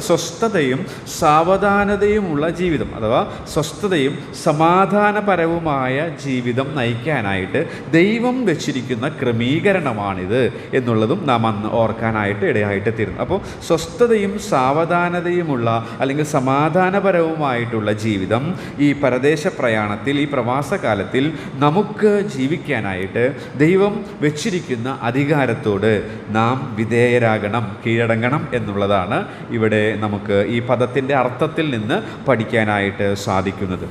സ്വസ്ഥതയും സാവധാനതയുമുള്ള ജീവിതം, അഥവാ സ്വസ്ഥതയും സമാധാനപരവുമായ ജീവിതം നയിക്കാനായിട്ട് ദൈവം വെച്ചിരിക്കുന്ന ക്രമീകരണമാണിത് എന്നുള്ളതും നാം അന്ന് ഓർക്കാനായിട്ട് ഇടയായിട്ട് തീർന്നു. അപ്പോൾ സ്വസ്ഥതയും സാവധാനതയുമുള്ള അല്ലെങ്കിൽ സമാധാനപരവുമായിട്ടുള്ള ജീവിതം ഈ പരദേശ പ്രയാണത്തിൽ, ഈ പ്രവാസകാലത്തിൽ നമുക്ക് ജീവിക്കാനായിട്ട് ദൈവം വെച്ചിരിക്കുന്ന അധികാരത്തോട് നാം വിധേയരാകണം, കീഴടങ്ങണം എന്നുള്ളതാണ് ഇവിടെ നമുക്ക് ഈ പദത്തിൻ്റെ അർത്ഥത്തിൽ നിന്ന് പഠിക്കാനായിട്ട് സാധിക്കുന്നത്.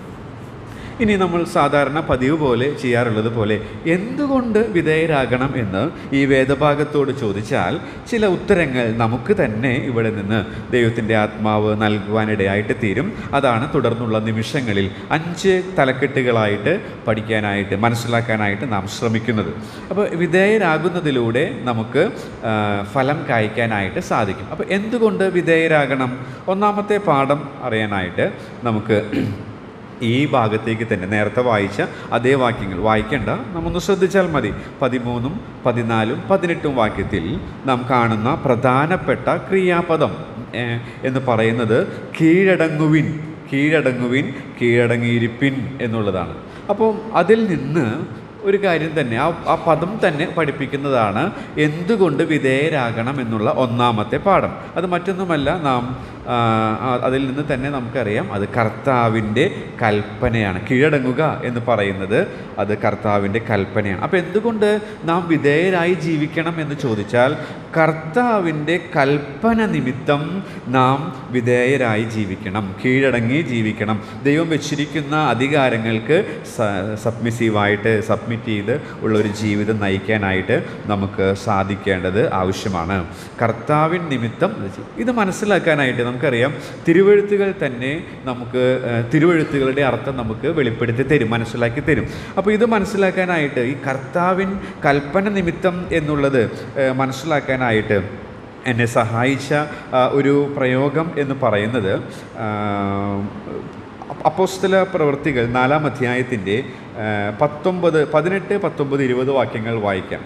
ഇനി നമ്മൾ സാധാരണ പതിവ് പോലെ ചെയ്യാറുള്ളത് പോലെ എന്തുകൊണ്ട് വിധേയരാകണം എന്ന് ഈ വേദഭാഗത്തോട് ചോദിച്ചാൽ ചില ഉത്തരങ്ങൾ നമുക്ക് തന്നെ ഇവിടെ നിന്ന് ദൈവത്തിൻ്റെ ആത്മാവ് നൽകുവാനിടയായിട്ട് തീരും. അതാണ് തുടർന്നുള്ള നിമിഷങ്ങളിൽ 5 തലക്കെട്ടുകളായിട്ട് പഠിക്കാനായിട്ട്, മനസ്സിലാക്കാനായിട്ട് നാം ശ്രമിക്കുന്നത്. അപ്പോൾ വിധേയരാകുന്നതിലൂടെ നമുക്ക് ഫലം കായ്ക്കാനായിട്ട് സാധിക്കും. അപ്പോൾ എന്തുകൊണ്ട് വിധേയരാകണം? ഒന്നാമത്തെ പാഠം അറിയാനായിട്ട് നമുക്ക് ഈ ഭാഗത്തേക്ക് തന്നെ നേരത്തെ വായിച്ച അതേ വാക്യങ്ങൾ വായിക്കേണ്ട, നമ്മൊന്ന് ശ്രദ്ധിച്ചാൽ മതി. 13, 14, 18 വാക്യത്തിൽ നാം കാണുന്ന പ്രധാനപ്പെട്ട ക്രിയാപദം എന്ന് പറയുന്നത് കീഴടങ്ങുവിൻ, കീഴടങ്ങിയിരിപ്പിൻ എന്നുള്ളതാണ്. അപ്പോൾ അതിൽ നിന്ന് ഒരു കാര്യം തന്നെ, ആ പദം തന്നെ പഠിപ്പിക്കുന്നതാണ് എന്തുകൊണ്ട് വിധേയരാകണം എന്നുള്ള ഒന്നാമത്തെ പാഠം. അത് മറ്റൊന്നുമല്ല, നാം അതിൽ നിന്ന് തന്നെ നമുക്കറിയാം അത് കർത്താവിൻ്റെ കൽപ്പനയാണ്. കീഴടങ്ങുക എന്ന് പറയുന്നത് അത് കർത്താവിൻ്റെ കൽപ്പനയാണ്. അപ്പോൾ എന്തുകൊണ്ട് നാം വിധേയരായി ജീവിക്കണം എന്ന് ചോദിച്ചാൽ കർത്താവിൻ്റെ കൽപ്പന നിമിത്തം നാം വിധേയരായി ജീവിക്കണം, കീഴടങ്ങി ജീവിക്കണം. ദൈവം വെച്ചിരിക്കുന്ന അധികാരങ്ങൾക്ക് സബ്മിറ്റ് ചെയ്ത് ഉള്ളൊരു ജീവിതം നയിക്കാനായിട്ട് നമുക്ക് സാധിക്കേണ്ടത് ആവശ്യമാണ്. കർത്താവിൻ നിമിത്തം ഇത് മനസ്സിലാക്കാനായിട്ട് നമുക്കറിയാം, തിരുവെഴുത്തുകൾ തന്നെ നമുക്ക് തിരുവെഴുത്തുകളുടെ അർത്ഥം നമുക്ക് വെളിപ്പെടുത്തി തരും, മനസ്സിലാക്കി തരും. അപ്പോൾ ഇത് മനസ്സിലാക്കാനായിട്ട് ഈ കർത്താവിൻ കൽപ്പന നിമിത്തം എന്നുള്ളത് മനസ്സിലാക്കാനായിട്ട് എന്നെ സഹായിച്ച ഒരു പ്രയോഗം എന്ന് പറയുന്നത് അപ്പോസ്തല പ്രവൃത്തികൾ 4-ാം അധ്യായത്തിൻ്റെ 18, 19, 20 വാക്യങ്ങൾ വായിക്കാം.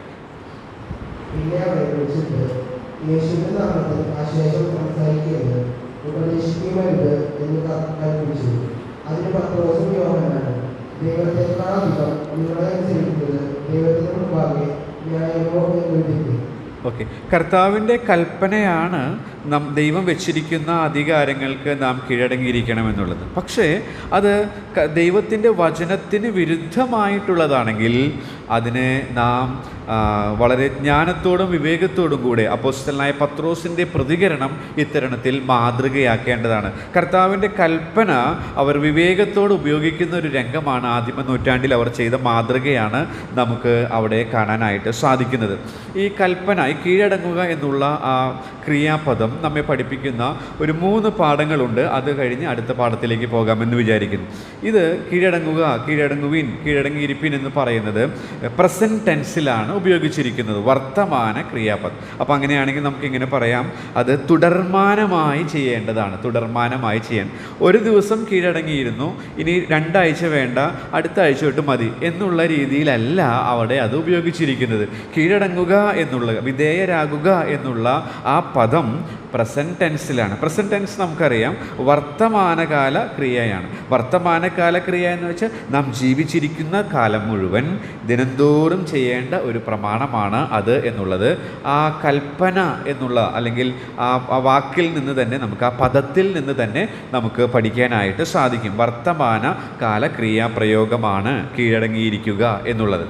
യേശുവിന്റെ നാമത്തിൽ ആശേഷം സംസാരിക്കരുത്, ഉപദേശിക്കുമരുത് എന്ന് കൽപ്പിച്ചു. അതിന് പത്രോസും യോഹന്നാനും, ദൈവത്തെക്കാളധികം നിങ്ങളെ അനുസരിക്കുന്നത് ദൈവത്തിന് മുമ്പാകെ ന്യായമോ എന്ന് വിധിക്കും. ഓക്കെ, കർത്താവിൻ്റെ കൽപ്പനയാണ് നാം ദൈവം വെച്ചിരിക്കുന്ന അധികാരങ്ങൾക്ക് നാം കീഴടങ്ങിയിരിക്കണമെന്നുള്ളത്. പക്ഷേ അത് ദൈവത്തിൻ്റെ വചനത്തിന് വിരുദ്ധമായിട്ടുള്ളതാണെങ്കിൽ അതിനെ നാം വളരെ ജ്ഞാനത്തോടും വിവേകത്തോടും കൂടെ അപ്പോസ്തലനായ പത്രോസിൻ്റെ പ്രതികരണം ഇത്തരണത്തിൽ മാതൃകയാക്കേണ്ടതാണ്. കർത്താവിൻ്റെ കൽപ്പന അവർ വിവേകത്തോട് ഉപയോഗിക്കുന്ന ഒരു രംഗമാണ്. ആദിമ നൂറ്റാണ്ടിൽ അവർ ചെയ്ത മാതൃകയാണ് നമുക്ക് അവിടെ കാണാനായിട്ട് സാധിക്കുന്നത്. ഈ കൽപ്പന, ഈ കീഴടങ്ങുക എന്നുള്ള ആ ക്രിയാപദം നമ്മെ പഠിപ്പിക്കുന്ന ഒരു 3 പാഠങ്ങളുണ്ട്. അത് കഴിഞ്ഞ് അടുത്ത പാഠത്തിലേക്ക് പോകാമെന്ന് വിചാരിക്കുന്നു. ഇത് കീഴടങ്ങുവിൻ, കീഴടങ്ങിയിരിപ്പിൻ എന്ന് പറയുന്നത് പ്രസൻറ്റ് ടെൻസിലാണ് ഉപയോഗിച്ചിരിക്കുന്നത്, വർത്തമാന ക്രിയാപദം. അപ്പോൾ അങ്ങനെയാണെങ്കിൽ നമുക്കിങ്ങനെ പറയാം, അത് തുടർമാനമായി ചെയ്യേണ്ടതാണ്. തുടർമാനമായി ചെയ്യാൻ ഒരു ദിവസം കീഴടങ്ങിയിരുന്നു, ഇനി 2 ആഴ്ച വേണ്ട, അടുത്ത ആഴ്ച തൊട്ട് മതി എന്നുള്ള രീതിയിലല്ല അവിടെ അത് ഉപയോഗിച്ചിരിക്കുന്നത്. കീഴടങ്ങുക എന്നുള്ള, വിധേയരാകുക എന്നുള്ള ആ പദം പ്രസൻറ്റ് ടെൻസിലാണ്. പ്രസൻറ്റ് ടെൻസ് നമുക്കറിയാം വർത്തമാനകാല ക്രിയയാണ്. വർത്തമാനകാല ക്രിയ എന്ന് വെച്ചാൽ നാം ജീവിച്ചിരിക്കുന്ന കാലം മുഴുവൻ ദിനംതോറും ചെയ്യേണ്ട ഒരു പ്രമാണമാണ് അത് എന്നുള്ളത് ആ കൽപ്പന എന്നുള്ള, അല്ലെങ്കിൽ ആ വാക്കിൽ നിന്ന് തന്നെ, നമുക്ക് ആ പദത്തിൽ നിന്ന് തന്നെ നമുക്ക് പഠിക്കാനായിട്ട് സാധിക്കും. വർത്തമാന കാല ക്രിയാപ്രയോഗമാണ് കീഴടങ്ങിയിരിക്കുക എന്നുള്ളത്.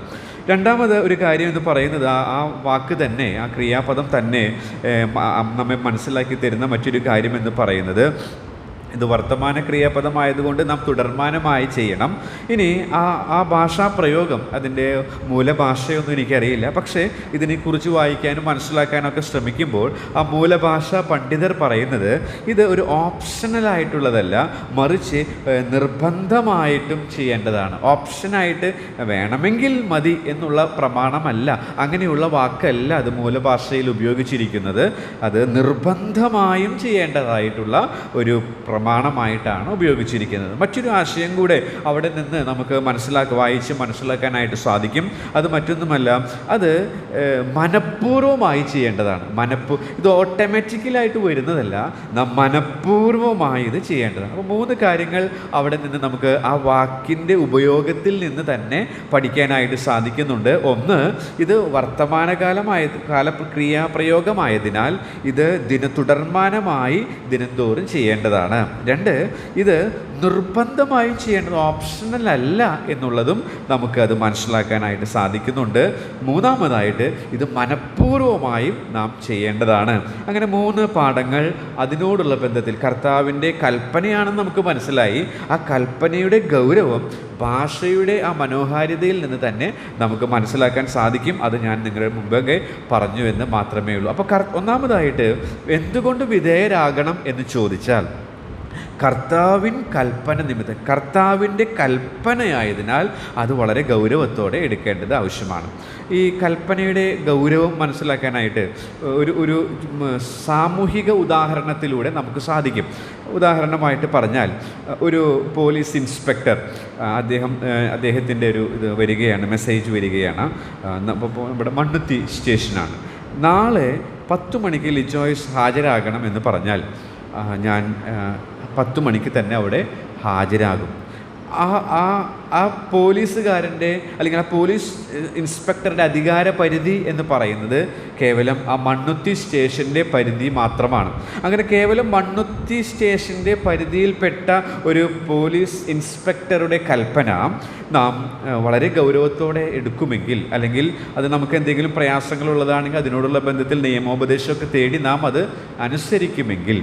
രണ്ടാമത് ഒരു കാര്യം എന്ന് പറയുന്നത് ആ വാക്ക് തന്നെ, ആ ക്രിയാപദം തന്നെ നമ്മെ മനസ്സിലാക്കി തരുന്ന മറ്റൊരു കാര്യം എന്ന് പറയുന്നത്, ഇത് വർത്തമാന ക്രിയാപദമായതുകൊണ്ട് നാം തുടർമാനമായി ചെയ്യണം. ഇനി ആ ഭാഷാ പ്രയോഗം, അതിൻ്റെ മൂലഭാഷയൊന്നും എനിക്കറിയില്ല, പക്ഷേ ഇതിനെക്കുറിച്ച് വായിക്കാനും മനസ്സിലാക്കാനൊക്കെ ശ്രമിക്കുമ്പോൾ ആ മൂലഭാഷ പണ്ഡിതർ പറയുന്നത് ഇത് ഒരു ഓപ്ഷണലായിട്ടുള്ളതല്ല, മറിച്ച് നിർബന്ധമായിട്ടും ചെയ്യേണ്ടതാണ്. ഓപ്ഷനായിട്ട് വേണമെങ്കിൽ മതി എന്നുള്ള പ്രമാണമല്ല, അങ്ങനെയുള്ള വാക്കല്ല അത് മൂലഭാഷയിൽ ഉപയോഗിച്ചിരിക്കുന്നത്. അത് നിർബന്ധമായും ചെയ്യേണ്ടതായിട്ടുള്ള ഒരു പ്രമാണമായിട്ടാണ് ഉപയോഗിച്ചിരിക്കുന്നത്. മറ്റൊരു ആശയം കൂടെ അവിടെ നിന്ന് നമുക്ക് വായിച്ച് മനസ്സിലാക്കാനായിട്ട് സാധിക്കും. അത് മറ്റൊന്നുമല്ല, അത് മനഃപൂർവ്വമായി ചെയ്യേണ്ടതാണ്. ഇത് ഓട്ടോമാറ്റിക്കലായിട്ട് വരുന്നതല്ല, നാം മനഃപൂർവ്വമായി ഇത് ചെയ്യേണ്ടതാണ്. അപ്പോൾ 3 കാര്യങ്ങൾ അവിടെ നിന്ന് നമുക്ക് ആ വാക്കിൻ്റെ ഉപയോഗത്തിൽ നിന്ന് തന്നെ പഠിക്കാനായിട്ട് സാധിക്കുന്നുണ്ട്. ഒന്ന്, ഇത് കാല ക്രിയാപ്രയോഗമായതിനാൽ ഇത് തുടർമാനമായി ദിനംതോറും ചെയ്യേണ്ടതാണ്. 2, ഇത് നിർബന്ധമായും ചെയ്യേണ്ടത്, ഓപ്ഷണൽ അല്ല എന്നുള്ളതും നമുക്കത് മനസ്സിലാക്കാനായിട്ട് സാധിക്കുന്നുണ്ട്. മൂന്നാമതായിട്ട് ഇത് മനഃപൂർവ്വമായും നാം ചെയ്യേണ്ടതാണ്. അങ്ങനെ 3 പാഠങ്ങൾ അതിനോടുള്ള ബന്ധത്തിൽ കർത്താവിൻ്റെ കൽപ്പനയാണെന്ന് നമുക്ക് മനസ്സിലായി. ആ കൽപ്പനയുടെ ഗൗരവം ഭാഷയുടെ ആ മനോഹാരിതയിൽ നിന്ന് തന്നെ നമുക്ക് മനസ്സിലാക്കാൻ സാധിക്കും. അത് ഞാൻ നിങ്ങളുടെ മുമ്പേ പറഞ്ഞു എന്ന് മാത്രമേ ഉള്ളൂ. അപ്പോൾ ഒന്നാമതായിട്ട് എന്തുകൊണ്ട് വിധേയരാകണം എന്ന് ചോദിച്ചാൽ, കർത്താവിൻ്റെ കൽപ്പനയായതിനാൽ അത് വളരെ ഗൗരവത്തോടെ എടുക്കേണ്ടത് ആവശ്യമാണ്. ഈ കൽപ്പനയുടെ ഗൗരവം മനസ്സിലാക്കാനായിട്ട് ഒരു സാമൂഹിക ഉദാഹരണത്തിലൂടെ നമുക്ക് സാധിക്കും. ഉദാഹരണമായിട്ട് പറഞ്ഞാൽ, ഒരു പോലീസ് ഇൻസ്പെക്ടർ അദ്ദേഹത്തിൻ്റെ ഒരു മെസ്സേജ് വരികയാണ്. ഇവിടെ മണ്ണുത്തി സ്റ്റേഷനാണ്. നാളെ 10 മണിക്ക് ലിജോയ്സ് ഹാജരാകണം എന്ന് പറഞ്ഞാൽ ഞാൻ 10 മണിക്ക് തന്നെ അവിടെ ഹാജരാകും. ആ പോലീസുകാരൻ്റെ, അല്ലെങ്കിൽ ആ പോലീസ് ഇൻസ്പെക്ടറുടെ അധികാര പരിധി എന്ന് പറയുന്നത് കേവലം ആ മണ്ണുത്തി സ്റ്റേഷൻ്റെ പരിധി മാത്രമാണ്. അങ്ങനെ കേവലം മണ്ണുത്തി സ്റ്റേഷൻ്റെ പരിധിയിൽപ്പെട്ട ഒരു പോലീസ് ഇൻസ്പെക്ടറുടെ കൽപ്പന നാം വളരെ ഗൗരവത്തോടെ എടുക്കുമെങ്കിൽ, അല്ലെങ്കിൽ അത് നമുക്ക് എന്തെങ്കിലും പ്രയാസങ്ങളുള്ളതാണെങ്കിൽ അതിനോടുള്ള ബന്ധത്തിൽ നിയമോപദേശമൊക്കെ തേടി നാം അത് അനുസരിക്കുമെങ്കിൽ,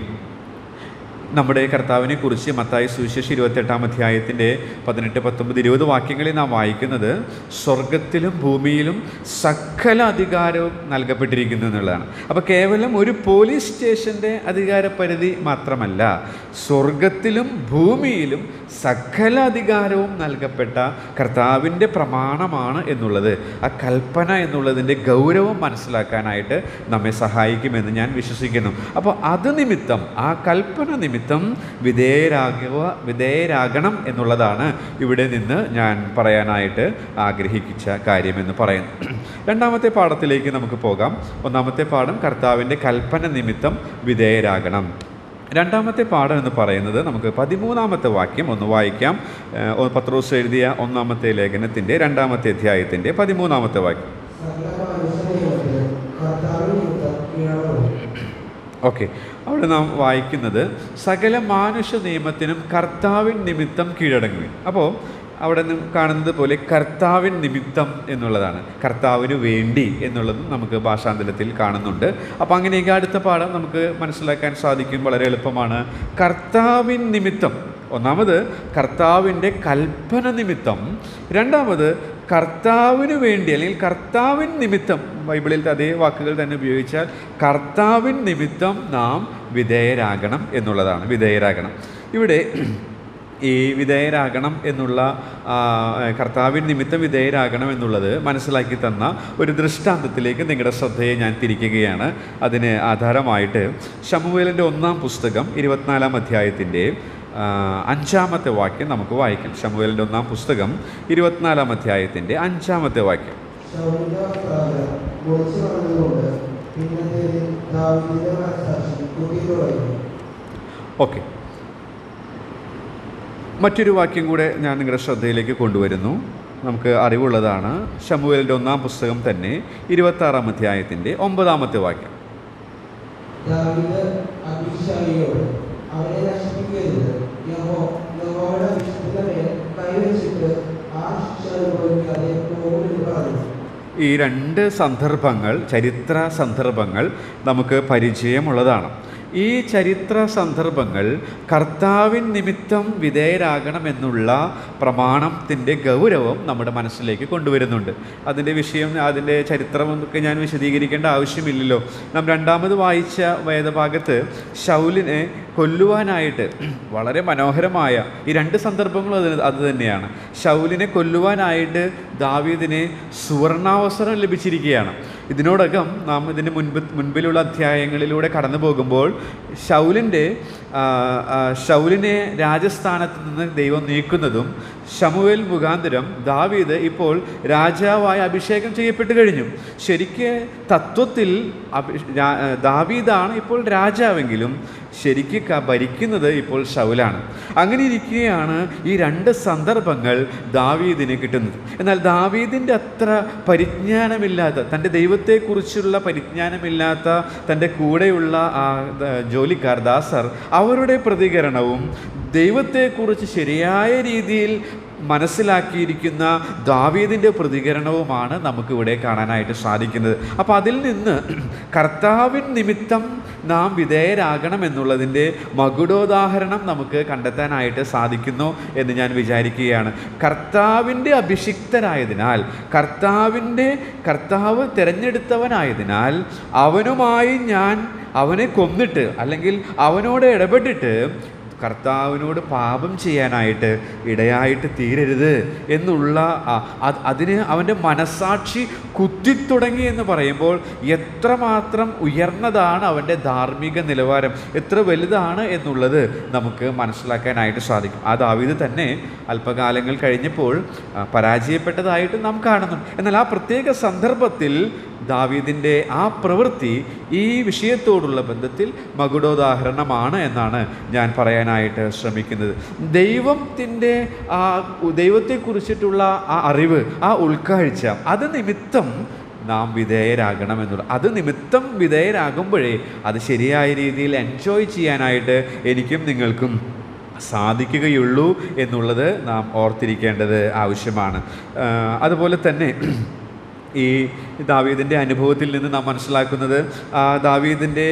നമ്മുടെ കർത്താവിനെ കുറിച്ച് മത്തായി സുവിശേഷം 28-ാം അധ്യായത്തിൻ്റെ 18, 19, 20 വാക്യങ്ങളിൽ നാം വായിക്കുന്നത്, സ്വർഗത്തിലും ഭൂമിയിലും സകല അധികാരവും നൽകപ്പെട്ടിരിക്കുന്നു എന്നുള്ളതാണ്. അപ്പോൾ കേവലം ഒരു പോലീസ് സ്റ്റേഷൻ്റെ അധികാരപരിധി മാത്രമല്ല, സ്വർഗത്തിലും ഭൂമിയിലും സകല അധികാരവും നൽകപ്പെട്ട കർത്താവിൻ്റെ പ്രമാണമാണ് എന്നുള്ളത്, ആ കൽപ്പന എന്നുള്ളതിൻ്റെ ഗൗരവം മനസ്സിലാക്കാനായിട്ട് നമ്മെ സഹായിക്കുമെന്ന് ഞാൻ വിശ്വസിക്കുന്നു. അപ്പോൾ അത് നിമിത്തം, ആ കൽപ്പന നിമിത്തം വിധേയരാകണം എന്നുള്ളതാണ് ഇവിടെ നിന്ന് ഞാൻ പറയാനായിട്ട് ആഗ്രഹിച്ച കാര്യമെന്ന് പറയുന്നു. രണ്ടാമത്തെ പാഠത്തിലേക്ക് നമുക്ക് പോകാം. ഒന്നാമത്തെ പാഠം കർത്താവിൻ്റെ കൽപ്പന നിമിത്തം വിധേയരാകണം. രണ്ടാമത്തെ പാഠം എന്ന് പറയുന്നത് നമുക്ക് 13-ാമത്തെ വാക്യം ഒന്ന് വായിക്കാം. പത്രോസ് എഴുതിയ 1-ാമത്തെ ലേഖനത്തിൻ്റെ 2-ാമത്തെ അധ്യായത്തിൻ്റെ 13-ാമത്തെ വാക്യം. ഓക്കെ, അവിടെ നാം വായിക്കുന്നത് സകല മാനുഷ നിയമത്തിനും കർത്താവിൻ നിമിത്തം കീഴടങ്ങുകയും. അപ്പോൾ അവിടെ നിന്ന് കാണുന്നത് പോലെ കർത്താവിൻ നിമിത്തം എന്നുള്ളതാണ്, കർത്താവിന് വേണ്ടി എന്നുള്ളതും നമുക്ക് ഭാഷാന്തരത്തിൽ കാണുന്നുണ്ട്. അപ്പോൾ അങ്ങനെയെങ്കിൽ അടുത്ത പാഠം നമുക്ക് മനസ്സിലാക്കാൻ സാധിക്കും, വളരെ എളുപ്പമാണ്. കർത്താവിൻ നിമിത്തം, ഒന്നാമത് കർത്താവിൻ്റെ കൽപ്പന നിമിത്തം, രണ്ടാമത് കർത്താവിന് വേണ്ടി അല്ലെങ്കിൽ കർത്താവിൻ നിമിത്തം, ബൈബിളിൽ അതേ വാക്കുകൾ തന്നെ ഉപയോഗിച്ചാൽ കർത്താവിൻ നിമിത്തം നാം വിധേയരാകണം എന്നുള്ളതാണ്. വിധേയരാകണം, ഇവിടെ ഈ വിധേയരാകണം എന്നുള്ള കർത്താവിൻ നിമിത്തം വിധേയരാകണം എന്നുള്ളത് മനസ്സിലാക്കി തന്ന ഒരു ദൃഷ്ടാന്തത്തിലേക്ക് നിങ്ങളുടെ ശ്രദ്ധയെ ഞാൻ തിരിക്കുകയാണ്. അതിന് ആധാരമായിട്ട് ശമൂവേലിൻ്റെ 1-ാം പുസ്തകം 24-ാം അധ്യായത്തിൻ്റെ 5-ാമത്തെ വാക്യം നമുക്ക് വായിക്കാം. ശമൂവേലിൻ്റെ 1-ാം പുസ്തകം 24-ാം അധ്യായത്തിൻ്റെ 5-ാമത്തെ വാക്യം. ഓക്കെ, മറ്റൊരു വാക്യം കൂടെ ഞാൻ നിങ്ങളുടെ ശ്രദ്ധയിലേക്ക് കൊണ്ടുവരുന്നു. നമുക്ക് അറിവുള്ളതാണ്. ശമൂവേലിൻ്റെ 1-ാം പുസ്തകം തന്നെ 26-ാം അധ്യായത്തിൻ്റെ 9-ാമത്തെ വാക്യം. ഈ രണ്ട് സന്ദർഭങ്ങൾ, ചരിത്ര സന്ദർഭങ്ങൾ നമുക്ക് പരിചയമുള്ളതാണ്. ഈ ചരിത്ര സന്ദർഭങ്ങൾ കർത്താവിൻ നിമിത്തം വിധേയരാകണമെന്നുള്ള പ്രമാണത്തിൻ്റെ ഗൗരവം നമ്മുടെ മനസ്സിലേക്ക് കൊണ്ടുവരുന്നുണ്ട്. അതിൻ്റെ വിഷയം, അതിൻ്റെ ചരിത്രമൊക്കെ ഞാൻ വിശദീകരിക്കേണ്ട ആവശ്യമില്ലല്ലോ. നാം രണ്ടാമത് വായിച്ച വേദഭാഗത്ത് ശൗലിനെ കൊല്ലുവാനായിട്ട് വളരെ മനോഹരമായ ഈ രണ്ട് സന്ദർഭങ്ങളും അത് തന്നെയാണ്. ശൗലിനെ കൊല്ലുവാനായിട്ട് ദാവീദിന് സുവർണാവസരം ലഭിച്ചിരിക്കുകയാണ്. ഇതിനോടകം നാം ഇതിന് മുൻപിലുള്ള അധ്യായങ്ങളിലൂടെ കടന്നു പോകുമ്പോൾ ശൗലിനെ രാജസ്ഥാനത്ത് നിന്ന് ദൈവം നീക്കുന്നതും ശമൂവേൽ മുഖാന്തരം ദാവീദ് ഇപ്പോൾ രാജാവായി അഭിഷേകം ചെയ്യപ്പെട്ട് കഴിഞ്ഞു. ശരിക്ക് തത്വത്തിൽ ദാവീദാണ് ഇപ്പോൾ രാജാവെങ്കിലും ശരിക്ക് ഭരിക്കുന്നത് ഇപ്പോൾ ശൗലാണ്. അങ്ങനെ ഇരിക്കുകയാണ് ഈ രണ്ട് സന്ദർഭങ്ങൾ ദാവീദിന് കിട്ടുന്നത്. എന്നാൽ ദാവീദിൻ്റെ അത്ര പരിജ്ഞാനമില്ലാത്ത, തൻ്റെ ദൈവത്തെക്കുറിച്ചുള്ള പരിജ്ഞാനമില്ലാത്ത തൻ്റെ കൂടെയുള്ള ജോലിക്കാർ, ദാസർ, അവരുടെ പ്രതികരണവും ദൈവത്തെക്കുറിച്ച് ശരിയായ രീതിയിൽ മനസ്സിലാക്കിയിരിക്കുന്ന ദാവീദിൻ്റെ പ്രതികരണവുമാണ് നമുക്കിവിടെ കാണാനായിട്ട് സാധിക്കുന്നത്. അപ്പോൾ അതിൽ നിന്ന് കർത്താവിൻ നിമിത്തം നാം വിധേയരാകണമെന്നുള്ളതിൻ്റെ മകുടോദാഹരണം നമുക്ക് കണ്ടെത്താനായിട്ട് സാധിക്കുന്നു എന്ന് ഞാൻ വിചാരിക്കുകയാണ്. കർത്താവിൻ്റെ അഭിഷിക്തരായതിനാൽ, കർത്താവ് തിരഞ്ഞെടുത്തവനായതിനാൽ അവനുമായി ഞാൻ അവനെ കൊന്നിട്ട് അല്ലെങ്കിൽ അവനോട് ഇടപെട്ടിട്ട് കർത്താവിനോട് പാപം ചെയ്യാനായിട്ട് ഇടയായിട്ട് തീരരുത് എന്നുള്ള അതിന് അവൻ്റെ മനസാക്ഷി കുത്തിത്തുടങ്ങി എന്ന് പറയുമ്പോൾ എത്രമാത്രം ഉയർന്നതാണ് അവൻ്റെ ധാർമ്മിക നിലവാരം, എത്ര വലുതാണ് എന്നുള്ളത് നമുക്ക് മനസ്സിലാക്കാനായിട്ട് സാധിക്കും. ആ ദാവീദ് തന്നെ അല്പകാലങ്ങൾ കഴിഞ്ഞപ്പോൾ പരാജയപ്പെട്ടതായിട്ട് നാം കാണുന്നു. എന്നാൽ ആ പ്രത്യേക സന്ദർഭത്തിൽ ദാവീദിൻ്റെ ആ പ്രവൃത്തി ഈ വിഷയത്തോടുള്ള ബന്ധത്തിൽ മകുടോദാഹരണമാണ് എന്നാണ് ഞാൻ പറയാനായിട്ട് ശ്രമിക്കുന്നത്. ദൈവത്തെക്കുറിച്ചിട്ടുള്ള ആ അറിവ്, ആ ഉൾക്കാഴ്ച, അത് നിമിത്തം നാം വിധേയരാകണം എന്നുള്ളത്. അത് നിമിത്തം വിധേയരാകുമ്പോഴേ അത് ശരിയായ രീതിയിൽ എൻജോയ് ചെയ്യാനായിട്ട് എനിക്കും നിങ്ങൾക്കും സാധിക്കുകയുള്ളൂ എന്നുള്ളത് നാം ഓർത്തിരിക്കേണ്ടത് ആവശ്യമാണ്. അതുപോലെ തന്നെ ഈ ദാവീദിൻ്റെ അനുഭവത്തിൽ നിന്ന് നാം മനസ്സിലാക്കുന്നത്, ദാവീദിൻ്റെ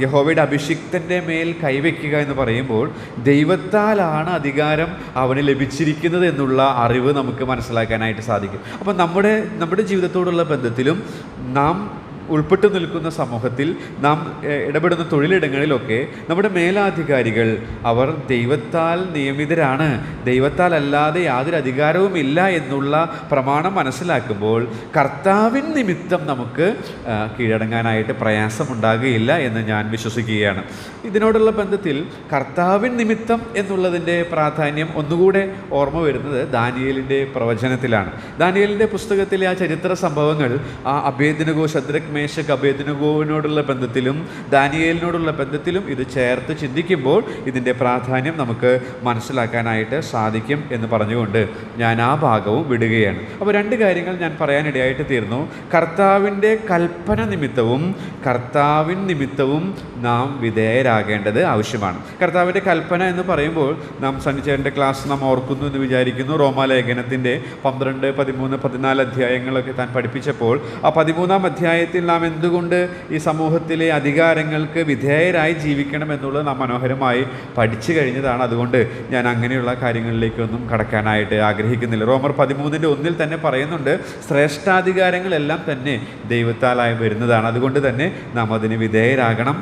യഹോവയുടെ അഭിഷിക്തൻ്റെ മേൽ കൈവയ്ക്കുക എന്ന് പറയുമ്പോൾ ദൈവത്താലാണ് അധികാരം അവന് ലഭിച്ചിരിക്കുന്നത് എന്നുള്ള അറിവ് നമുക്ക് മനസ്സിലാക്കാനായിട്ട് സാധിക്കും. അപ്പം നമ്മുടെ ജീവിതത്തോടുള്ള ബന്ധത്തിലും നാം ഉൾപ്പെട്ടു നിൽക്കുന്ന സമൂഹത്തിൽ നാം ഇടപെടുന്ന തൊഴിലിടങ്ങളിലൊക്കെ നമ്മുടെ മേലാധികാരികൾ അവർ ദൈവത്താൽ നിയമിതരാണ്, ദൈവത്താൽ അല്ലാതെ യാതൊരു അധികാരവുമില്ല എന്നുള്ള പ്രമാണം മനസ്സിലാക്കുമ്പോൾ കർത്താവിൻ നിമിത്തം നമുക്ക് കീഴടങ്ങാനായിട്ട് പ്രയാസമുണ്ടാകുകയില്ല എന്ന് ഞാൻ വിശ്വസിക്കുകയാണ്. ഇതിനോടുള്ള ബന്ധത്തിൽ കർത്താവിൻ നിമിത്തം എന്നുള്ളതിൻ്റെ പ്രാധാന്യം ഒന്നുകൂടെ ഓർമ്മ വരുന്നത് ദാനിയേലിൻ്റെ പ്രവചനത്തിലാണ്. ദാനിയേലിൻ്റെ പുസ്തകത്തിലെ ആ ചരിത്ര സംഭവങ്ങൾ, ആ അബേദ്നെഗോ, ശദ്രക്, മേശക് അബേദ്നെഗോവിനോടുള്ള ബന്ധത്തിലും ദാനിയേലിനോടുള്ള ബന്ധത്തിലും ഇത് ചേർത്ത് ചിന്തിക്കുമ്പോൾ ഇതിൻ്റെ പ്രാധാന്യം നമുക്ക് മനസ്സിലാക്കാനായിട്ട് സാധിക്കും എന്ന് പറഞ്ഞുകൊണ്ട് ഞാൻ ആ ഭാഗവും വിടുകയാണ്. അപ്പോൾ രണ്ട് കാര്യങ്ങൾ ഞാൻ പറയാനിടയായിട്ട് തീർന്നു. കർത്താവിൻ്റെ കൽപ്പന നിമിത്തവും കർത്താവിൻ നിമിത്തവും നാം വിധേയരാകേണ്ടത് ആവശ്യമാണ്. കർത്താവിൻ്റെ കൽപ്പന എന്ന് പറയുമ്പോൾ നാം സന്നിച്ചേരൻ്റെ ക്ലാസ് നാം ഓർക്കുന്നു എന്ന് വിചാരിക്കുന്നു. റോമാലേഖനത്തിൻ്റെ 12, 13, 14 അധ്യായങ്ങളൊക്കെ താൻ പഠിപ്പിച്ചപ്പോൾ ആ 13-ാം അധ്യായത്തിൽ നാം എന്തുകൊണ്ട് ഈ സമൂഹത്തിലെ അധികാരങ്ങൾക്ക് വിധേയരായി ജീവിക്കണം എന്നുള്ളത് നാം മനോഹരമായി പഠിച്ചു കഴിഞ്ഞതാണ്. അതുകൊണ്ട് ഞാൻ അങ്ങനെയുള്ള കാര്യങ്ങളിലേക്കൊന്നും കടക്കാനായിട്ട് ആഗ്രഹിക്കുന്നില്ല. റോമർ 13-1 തന്നെ പറയുന്നുണ്ട്, ശ്രേഷ്ഠാധികാരങ്ങളെല്ലാം തന്നെ ദൈവത്താലായി വരുന്നതാണ്. അതുകൊണ്ട് തന്നെ നാം അതിന് വിധേയരാകണം.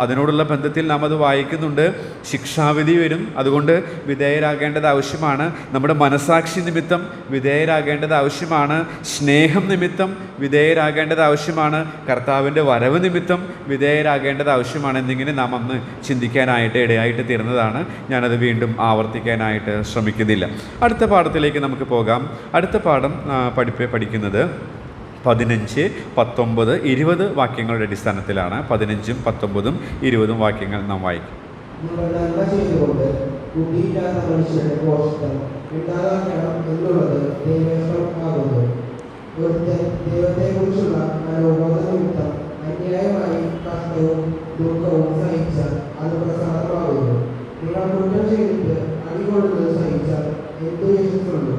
അതിനോടുള്ള ബന്ധത്തിൽ നാം അത് വായിക്കുന്നുണ്ട്. ശിക്ഷാവിധി വരും, അതുകൊണ്ട് വിധേയരാകേണ്ടത് ആവശ്യമാണ്. നമ്മുടെ മനസാക്ഷി നിമിത്തം വിധേയരാകേണ്ടത് ആവശ്യമാണ്. സ്നേഹം നിമിത്തം വിധേയരാകേണ്ടത് ആവശ്യമാണ്. കർത്താവിൻ്റെ വരവ് നിമിത്തം വിധേയരാകേണ്ടത് ആവശ്യമാണ് എന്നിങ്ങനെ നാം അന്ന് ചിന്തിക്കാനായിട്ട് ഇടയായിട്ട് തീർന്നതാണ്. ഞാനത് വീണ്ടും ആവർത്തിക്കാനായിട്ട് ശ്രമിക്കുന്നില്ല. അടുത്ത പാഠത്തിലേക്ക് നമുക്ക് പോകാം. അടുത്ത പാഠം പഠിക്കുന്നത് 15, 19, 20 വാക്യങ്ങളുടെ അടിസ്ഥാനത്തിലാണ്. 15, 19, 20 വാക്യങ്ങൾ നാം വായിക്കും. നിങ്ങൾ നന്മ ചെയ്തുകൊണ്ട് ബുദ്ധിയില്ലാത്ത മനുഷ്യരുടെ പോഷണം ഉണ്ടാകാക്കണം എന്നുള്ളത് ദൈവേഷ്ടമാകുന്നു. ഒരുത്തൻ ദൈവത്തെക്കുറിച്ചുള്ള മനോബോധ നിമിത്തം അന്യായമായി കഷ്ടവും ദുഃഖവും സഹിച്ചാൽ അത് പ്രസാദമാകുന്നു. നിങ്ങൾ കുറ്റം ചെയ്തിട്ട് അടികൊള്ളുന്നത് സഹിച്ചാൽ എന്ത് യശസ്സുള്ളൂ?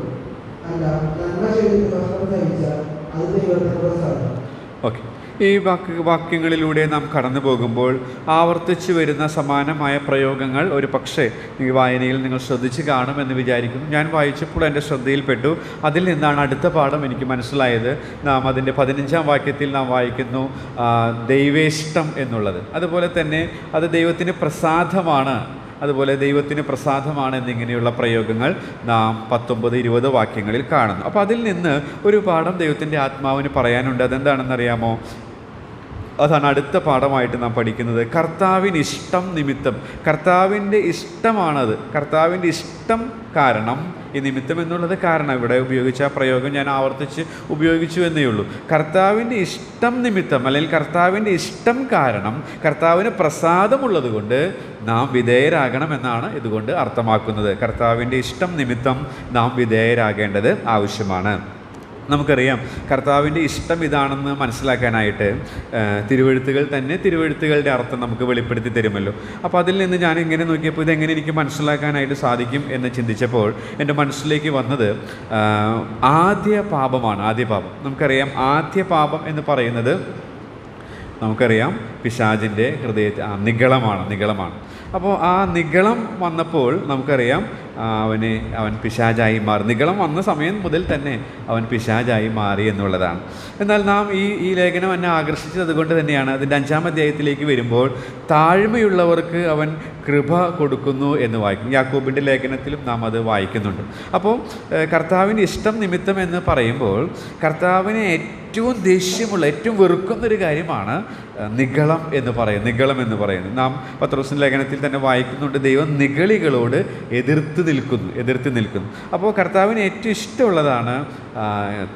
അല്ല, നന്മ ചെയ്തിട്ട് കഷ്ടം സഹിച്ചാൽ അത് ദൈവത്തിന് പ്രസാദം. ഓക്കെ, ഈ വാക്യങ്ങളിലൂടെ നാം കടന്നു പോകുമ്പോൾ ആവർത്തിച്ചു വരുന്ന സമാനമായ പ്രയോഗങ്ങൾ ഒരു പക്ഷേ ഈ വായനയിൽ നിങ്ങൾ ശ്രദ്ധിച്ച് കാണുമെന്ന് വിചാരിക്കുന്നു. ഞാൻ വായിച്ചപ്പോൾ എൻ്റെ ശ്രദ്ധയിൽപ്പെട്ടു. അതിൽ നിന്നാണ് അടുത്ത പാഠം എനിക്ക് മനസ്സിലായത്. നാം അതിൻ്റെ 15-ാം വാക്യത്തിൽ നാം വായിക്കുന്നു ദൈവേഷ്ടം എന്നുള്ളത്. അതുപോലെ തന്നെ അത് ദൈവത്തിന് പ്രസാദമാണ്. അതുപോലെ ദൈവത്തിന് പ്രസാദമാണ് എന്നിങ്ങനെയുള്ള പ്രയോഗങ്ങൾ നാം 19, 20 വാക്യങ്ങളിൽ കാണുന്നു. അപ്പോൾ അതിൽ നിന്ന് ഒരു പാഠം ദൈവത്തിൻ്റെ ആത്മാവിന് പറയാനുണ്ട്. അതെന്താണെന്നറിയാമോ? അതാണ് അടുത്ത പാഠമായിട്ട് നാം പഠിക്കുന്നത്. കർത്താവിന് ഇഷ്ടം നിമിത്തം, കർത്താവിൻ്റെ ഇഷ്ടമാണത്. കർത്താവിൻ്റെ ഇഷ്ടം കാരണം, ഈ നിമിത്തം എന്നുള്ളത് കാരണം, ഇവിടെ ഉപയോഗിച്ച ആ പ്രയോഗം ഞാൻ ആവർത്തിച്ച് ഉപയോഗിച്ചു എന്നേ ഉള്ളൂ. കർത്താവിൻ്റെ ഇഷ്ടം നിമിത്തം അല്ലെങ്കിൽ കർത്താവിൻ്റെ ഇഷ്ടം കാരണം, കർത്താവിന് പ്രസാദമുള്ളത് കൊണ്ട് നാം വിധേയരാകണമെന്നാണ് ഇതുകൊണ്ട് അർത്ഥമാക്കുന്നത്. കർത്താവിൻ്റെ ഇഷ്ടം നിമിത്തം നാം വിധേയരാകേണ്ടത് ആവശ്യമാണ്. നമുക്കറിയാം കർത്താവിൻ്റെ ഇഷ്ടം ഇതാണെന്ന് മനസ്സിലാക്കാനായിട്ട് തിരുവെഴുത്തുകളുടെ അർത്ഥം നമുക്ക് വെളിപ്പെടുത്തി തരുമല്ലോ. അപ്പോൾ അതിൽ നിന്ന് ഞാൻ ഇങ്ങനെ നോക്കിയപ്പോൾ ഇതെങ്ങനെ എനിക്ക് മനസ്സിലാക്കാനായിട്ട് സാധിക്കും എന്ന് ചിന്തിച്ചപ്പോൾ എൻ്റെ മനസ്സിലേക്ക് വന്നത് ആദ്യ പാപമാണ്. ആദ്യ പാപം നമുക്കറിയാം. ആദ്യ പാപം എന്ന് പറയുന്നത് നമുക്കറിയാം പിശാചിൻ്റെ നിഗളമാണ്. അപ്പോൾ ആ നിഗളം വന്നപ്പോൾ നമുക്കറിയാം അവൻ പിശാചായി മാറി. നിഗളം വന്ന സമയം മുതൽ തന്നെ അവൻ പിശാചായി മാറി എന്നുള്ളതാണ്. എന്നാൽ നാം ഈ ലേഖനം എന്നെ ആകർഷിച്ചത് അതുകൊണ്ട് തന്നെയാണ്. അതിൻ്റെ 5-ാം അധ്യായത്തിലേക്ക് വരുമ്പോൾ താഴ്മയുള്ളവർക്ക് അവൻ കൃപ കൊടുക്കുന്നു എന്ന് വായിക്കും. യാക്കോബിൻ്റെ ലേഖനത്തിലും നാം അത് വായിക്കുന്നുണ്ട്. അപ്പോൾ കർത്താവിന് ഇഷ്ടം നിമിത്തം എന്ന് പറയുമ്പോൾ കർത്താവിന് ഏറ്റവും ദേഷ്യമുള്ള, ഏറ്റവും വെറുക്കുന്നൊരു കാര്യമാണ് നിഗളം എന്ന് പറയുന്നത്. നാം പത്രോസിൻ്റെ ലേഖനത്തിൽ തന്നെ വായിക്കുന്നുണ്ട്, ദൈവം നിഗളികളോട് എതിർത്ത് നിൽക്കുന്നു. അപ്പോൾ കർത്താവിന് ഏറ്റവും ഇഷ്ടമുള്ളതാണ്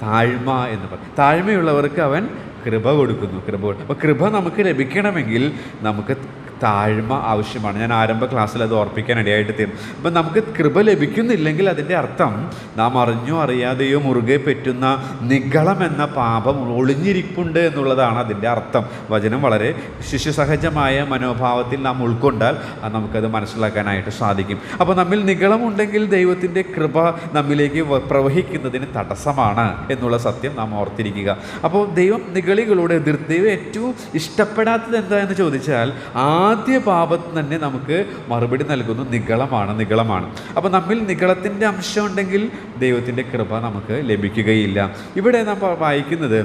താഴ്മ എന്ന് പറയും. താഴ്മയുള്ളവർക്ക് അവൻ കൃപ കൊടുക്കുന്നു. അപ്പോൾ കൃപ നമുക്ക് ലഭിക്കണമെങ്കിൽ നമുക്ക് താഴ്മ ആവശ്യമാണ്. ഞാൻ ആരംഭ ക്ലാസ്സിൽ അത് ഓർപ്പിക്കാൻ ഇടയായിട്ട് തീർന്നു. അപ്പം നമുക്ക് കൃപ ലഭിക്കുന്നില്ലെങ്കിൽ അതിൻ്റെ അർത്ഥം നാം അറിഞ്ഞോ അറിയാതെയോ മുറുകെ പറ്റുന്ന നിഗളം എന്ന പാപം ഒളിഞ്ഞിരിപ്പുണ്ട് എന്നുള്ളതാണ് അതിൻ്റെ അർത്ഥം. വചനം വളരെ ശിശുസഹജമായ മനോഭാവത്തിൽ നാം ഉൾക്കൊണ്ടാൽ നമുക്കത് മനസ്സിലാക്കാനായിട്ട് സാധിക്കും. അപ്പോൾ നമ്മിൽ നിഗളമുണ്ടെങ്കിൽ ദൈവത്തിൻ്റെ കൃപ നമ്മിലേക്ക് പ്രവഹിക്കുന്നതിന് തടസ്സമാണ് എന്നുള്ള സത്യം നാം ഓർത്തിരിക്കുക. അപ്പോൾ ദൈവം നിഗളികളോട് ദൈവം ഏറ്റവും ഇഷ്ടപ്പെടാത്തത് എന്താ എന്ന് ചോദിച്ചാൽ ആദ്യ പാപത്ത് തന്നെ നമുക്ക് മറുപടി നൽകുന്നു നിഗളമാണ്. അപ്പോൾ നമ്മിൽ നിഗളത്തിൻ്റെ അംശം ഉണ്ടെങ്കിൽ ദൈവത്തിൻ്റെ കൃപ നമുക്ക് ലഭിക്കുകയില്ല. ഇവിടെ നാം വായിക്കുന്നത്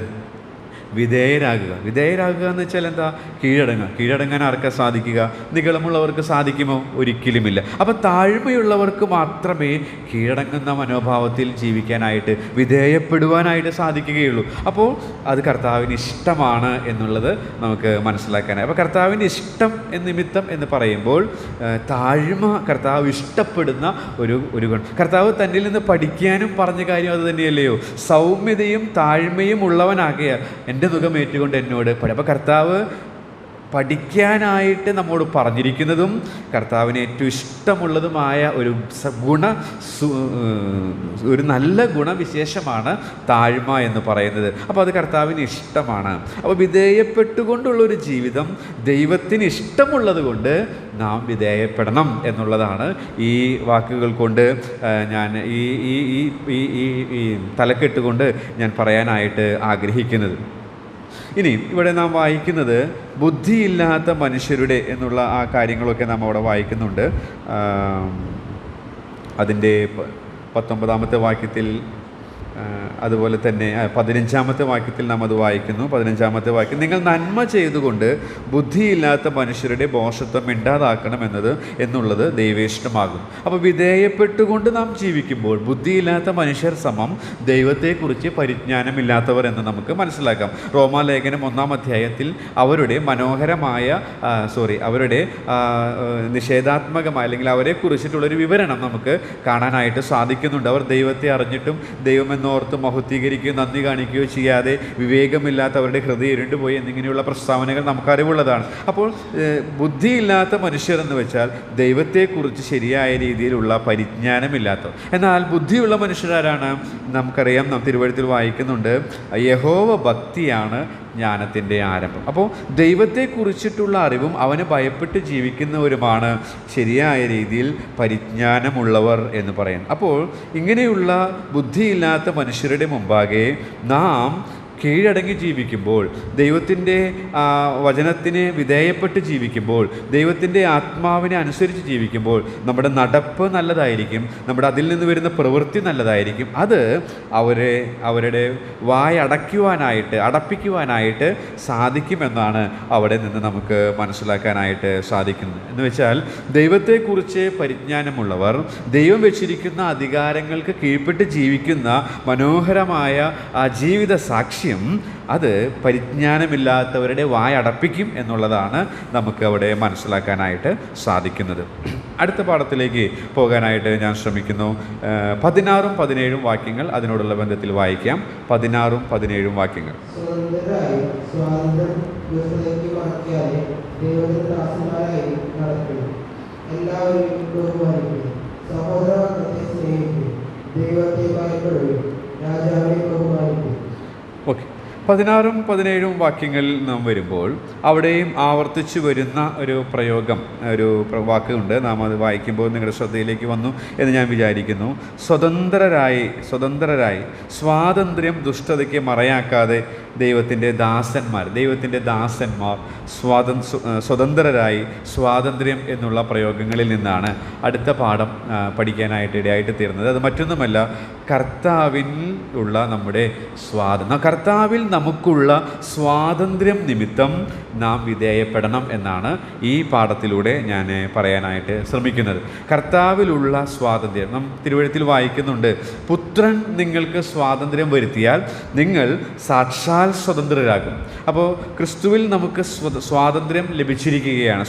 വിധേയരാകുക എന്ന് വെച്ചാൽ എന്താ? കീഴടങ്ങാൻ ആർക്കാ സാധിക്കുക? നിഗളമുള്ളവർക്ക് സാധിക്കുമോ? ഒരിക്കലുമില്ല. അപ്പോൾ താഴ്മയുള്ളവർക്ക് മാത്രമേ കീഴടങ്ങുന്ന മനോഭാവത്തിൽ ജീവിക്കാനായിട്ട്, വിധേയപ്പെടുവാനായിട്ട് സാധിക്കുകയുള്ളൂ. അപ്പോൾ അത് കർത്താവിന് ഇഷ്ടമാണ് എന്നുള്ളത് നമുക്ക് മനസ്സിലാക്കാനായി. അപ്പോൾ കർത്താവിൻ്റെ ഇഷ്ടം നിമിത്തം എന്ന് പറയുമ്പോൾ താഴ്മ കർത്താവ് ഇഷ്ടപ്പെടുന്ന ഒരു ഗുണം. കർത്താവ് തന്നിൽ നിന്ന് പഠിക്കാനും പറഞ്ഞ കാര്യം അത് തന്നെയല്ലയോ? സൗമ്യതയും താഴ്മയും ഉള്ളവനാകിയ എൻ്റെ എൻ്റെ നുകം ഏറ്റുകൊണ്ട് എന്നോട് അപ്പോൾ കർത്താവ് പഠിക്കാനായിട്ട് നമ്മോട് പറഞ്ഞിരിക്കുന്നതും കർത്താവിന് ഏറ്റവും ഇഷ്ടമുള്ളതുമായ ഒരു നല്ല ഗുണവിശേഷമാണ് താഴ്മ എന്ന് പറയുന്നത്. അപ്പോൾ അത് കർത്താവിന് ഇഷ്ടമാണ്. അപ്പോൾ വിധേയപ്പെട്ടുകൊണ്ടുള്ളൊരു ജീവിതം ദൈവത്തിന് ഇഷ്ടമുള്ളത് കൊണ്ട് നാം വിധേയപ്പെടണം എന്നുള്ളതാണ് ഈ വാക്കുകൾ കൊണ്ട് ഞാൻ ഈ തലക്കെട്ടുകൊണ്ട് ഞാൻ പറയാനായിട്ട് ആഗ്രഹിക്കുന്നത്. ഇനി ഇവിടെ നാം വായിക്കുന്നത് ബുദ്ധിയില്ലാത്ത മനുഷ്യരുടെ എന്നുള്ള ആ കാര്യങ്ങളൊക്കെ നാം അവിടെ വായിക്കുന്നുണ്ട്. അതിൻ്റെ 19-ാമത്തെ വാക്യത്തിൽ, അതുപോലെ തന്നെ 15-ാമത്തെ വാക്യത്തിൽ നാം അത് വായിക്കുന്നു. 15-ാമത്തെ വാക്യം, നിങ്ങൾ നന്മ ചെയ്തുകൊണ്ട് ബുദ്ധിയില്ലാത്ത മനുഷ്യരുടെ ഭോഷത്വം എന്നുള്ളത് ദൈവേഷ്ടമാകും. അപ്പോൾ വിധേയപ്പെട്ടുകൊണ്ട് നാം ജീവിക്കുമ്പോൾ ബുദ്ധിയില്ലാത്ത മനുഷ്യർ സമം ദൈവത്തെക്കുറിച്ച് പരിജ്ഞാനമില്ലാത്തവർ എന്ന് നമുക്ക് മനസ്സിലാക്കാം. റോമാലേഖനം 1-ാം അധ്യായത്തിൽ അവരുടെ അവരുടെ നിഷേധാത്മകമായ അല്ലെങ്കിൽ അവരെക്കുറിച്ചിട്ടുള്ളൊരു വിവരണം നമുക്ക് കാണാനായിട്ട് സാധിക്കുന്നുണ്ട്. അവർ ദൈവത്തെ അറിഞ്ഞിട്ടും ദൈവമെന്നോർത്ത് മഹത്വീകരിക്കുകയോ നന്ദി കാണിക്കുകയോ ചെയ്യാതെ വിവേകമില്ലാത്തവരുടെ ഹൃദയം ഇരുണ്ടുപോയി എന്നിങ്ങനെയുള്ള പ്രസ്താവനകൾ നമുക്കറിവുള്ളതാണ്. അപ്പോൾ ബുദ്ധിയില്ലാത്ത മനുഷ്യർ എന്ന് വെച്ചാൽ ദൈവത്തെക്കുറിച്ച് ശരിയായ രീതിയിലുള്ള പരിജ്ഞാനമില്ലാത്തവർ. എന്നാൽ ബുദ്ധിയുള്ള മനുഷ്യരാരാണ്? നമുക്കറിയാം, നാം തിരുവഴുത്തിൽ വായിക്കുന്നുണ്ട്, യഹോവ ഭക്തിയാണ് ജ്ഞാനത്തിൻ്റെ ആരംഭം. അപ്പോൾ ദൈവത്തെക്കുറിച്ചിട്ടുള്ള അറിവും അവന് ഭയപ്പെട്ട് ജീവിക്കുന്നവരുമാണ് ശരിയായ രീതിയിൽ പരിജ്ഞാനമുള്ളവർ എന്ന് പറയുന്നത്. അപ്പോൾ ഇങ്ങനെയുള്ള ബുദ്ധിയില്ലാത്ത മനുഷ്യരുടെ മുമ്പാകെ നാം കീഴടങ്ങി ജീവിക്കുമ്പോൾ, ദൈവത്തിൻ്റെ വചനത്തിന് വിധേയപ്പെട്ട് ജീവിക്കുമ്പോൾ, ദൈവത്തിൻ്റെ ആത്മാവിനെ അനുസരിച്ച് ജീവിക്കുമ്പോൾ നമ്മുടെ നടപ്പ് നല്ലതായിരിക്കും, നമ്മുടെ അതിൽ നിന്ന് വരുന്ന പ്രവൃത്തി നല്ലതായിരിക്കും. അത് അവരുടെ അടപ്പിക്കുവാനായിട്ട് സാധിക്കുമെന്നാണ് അവിടെ നിന്ന് നമുക്ക് മനസ്സിലാക്കാനായിട്ട് സാധിക്കുന്നത്. എന്ന് വെച്ചാൽ ദൈവത്തെക്കുറിച്ച് പരിജ്ഞാനമുള്ളവർ ദൈവം വെച്ചിരിക്കുന്ന അധികാരങ്ങൾക്ക് കീഴ്പ്പെട്ട് ജീവിക്കുന്ന മനോഹരമായ ആ ജീവിത സാക്ഷ്യം അത് പരിജ്ഞാനമില്ലാത്തവരുടെ വായടപ്പിക്കും എന്നുള്ളതാണ് നമുക്ക് അവിടെ മനസ്സിലാക്കാനായിട്ട് സാധിക്കുന്നത്. അടുത്ത പാഠത്തിലേക്ക് പോകാനായിട്ട് ഞാൻ ശ്രമിക്കുന്നു. 16ഉം 17ഉം വാക്യങ്ങൾ അതിനോടുള്ള ബന്ധത്തിൽ വായിക്കാം. 16ഉം 17ഉം വാക്യങ്ങൾ. ഓക്കെ, 16ഉം 17ഉം വാക്യങ്ങളിൽ നാം വരുമ്പോൾ അവിടെയും ആവർത്തിച്ചു വരുന്ന ഒരു പ്രയോഗം, ഒരു വാക്കുണ്ട്. നാം അത് വായിക്കുമ്പോൾ നിങ്ങളുടെ ശ്രദ്ധയിലേക്ക് വന്നു എന്ന് ഞാൻ വിചാരിക്കുന്നു. സ്വതന്ത്രരായി സ്വാതന്ത്ര്യം ദുഷ്ടതയ്ക്ക് മറയാക്കാതെ ദൈവത്തിൻ്റെ ദാസന്മാർ സ്വതന്ത്രരായി സ്വാതന്ത്ര്യം എന്നുള്ള പ്രയോഗങ്ങളിൽ നിന്നാണ് അടുത്ത പാഠം പഠിക്കാനായിട്ട് ഇടയായിട്ട് തീർന്നത്. അത് മറ്റൊന്നുമല്ല, കർത്താവിലുള്ള നമ്മുടെ കർത്താവിൽ നമുക്കുള്ള സ്വാതന്ത്ര്യം നിമിത്തം നാം വിധേയപ്പെടണം എന്നാണ് ഈ പാഠത്തിലൂടെ ഞാൻ പറയാനായിട്ട് ശ്രമിക്കുന്നത്. കർത്താവിലുള്ള സ്വാതന്ത്ര്യം നാം തിരുവഴുത്തിൽ വായിക്കുന്നുണ്ട്. പുത്രൻ നിങ്ങൾക്ക് സ്വാതന്ത്ര്യം വരുത്തിയാൽ നിങ്ങൾ സാക്ഷാൽ സ്വതന്ത്രരാകും. അപ്പോൾ ക്രിസ്തുവിൽ നമുക്ക് സ്വാതന്ത്ര്യം ലഭിച്ചിരിക്കുകയാണ്.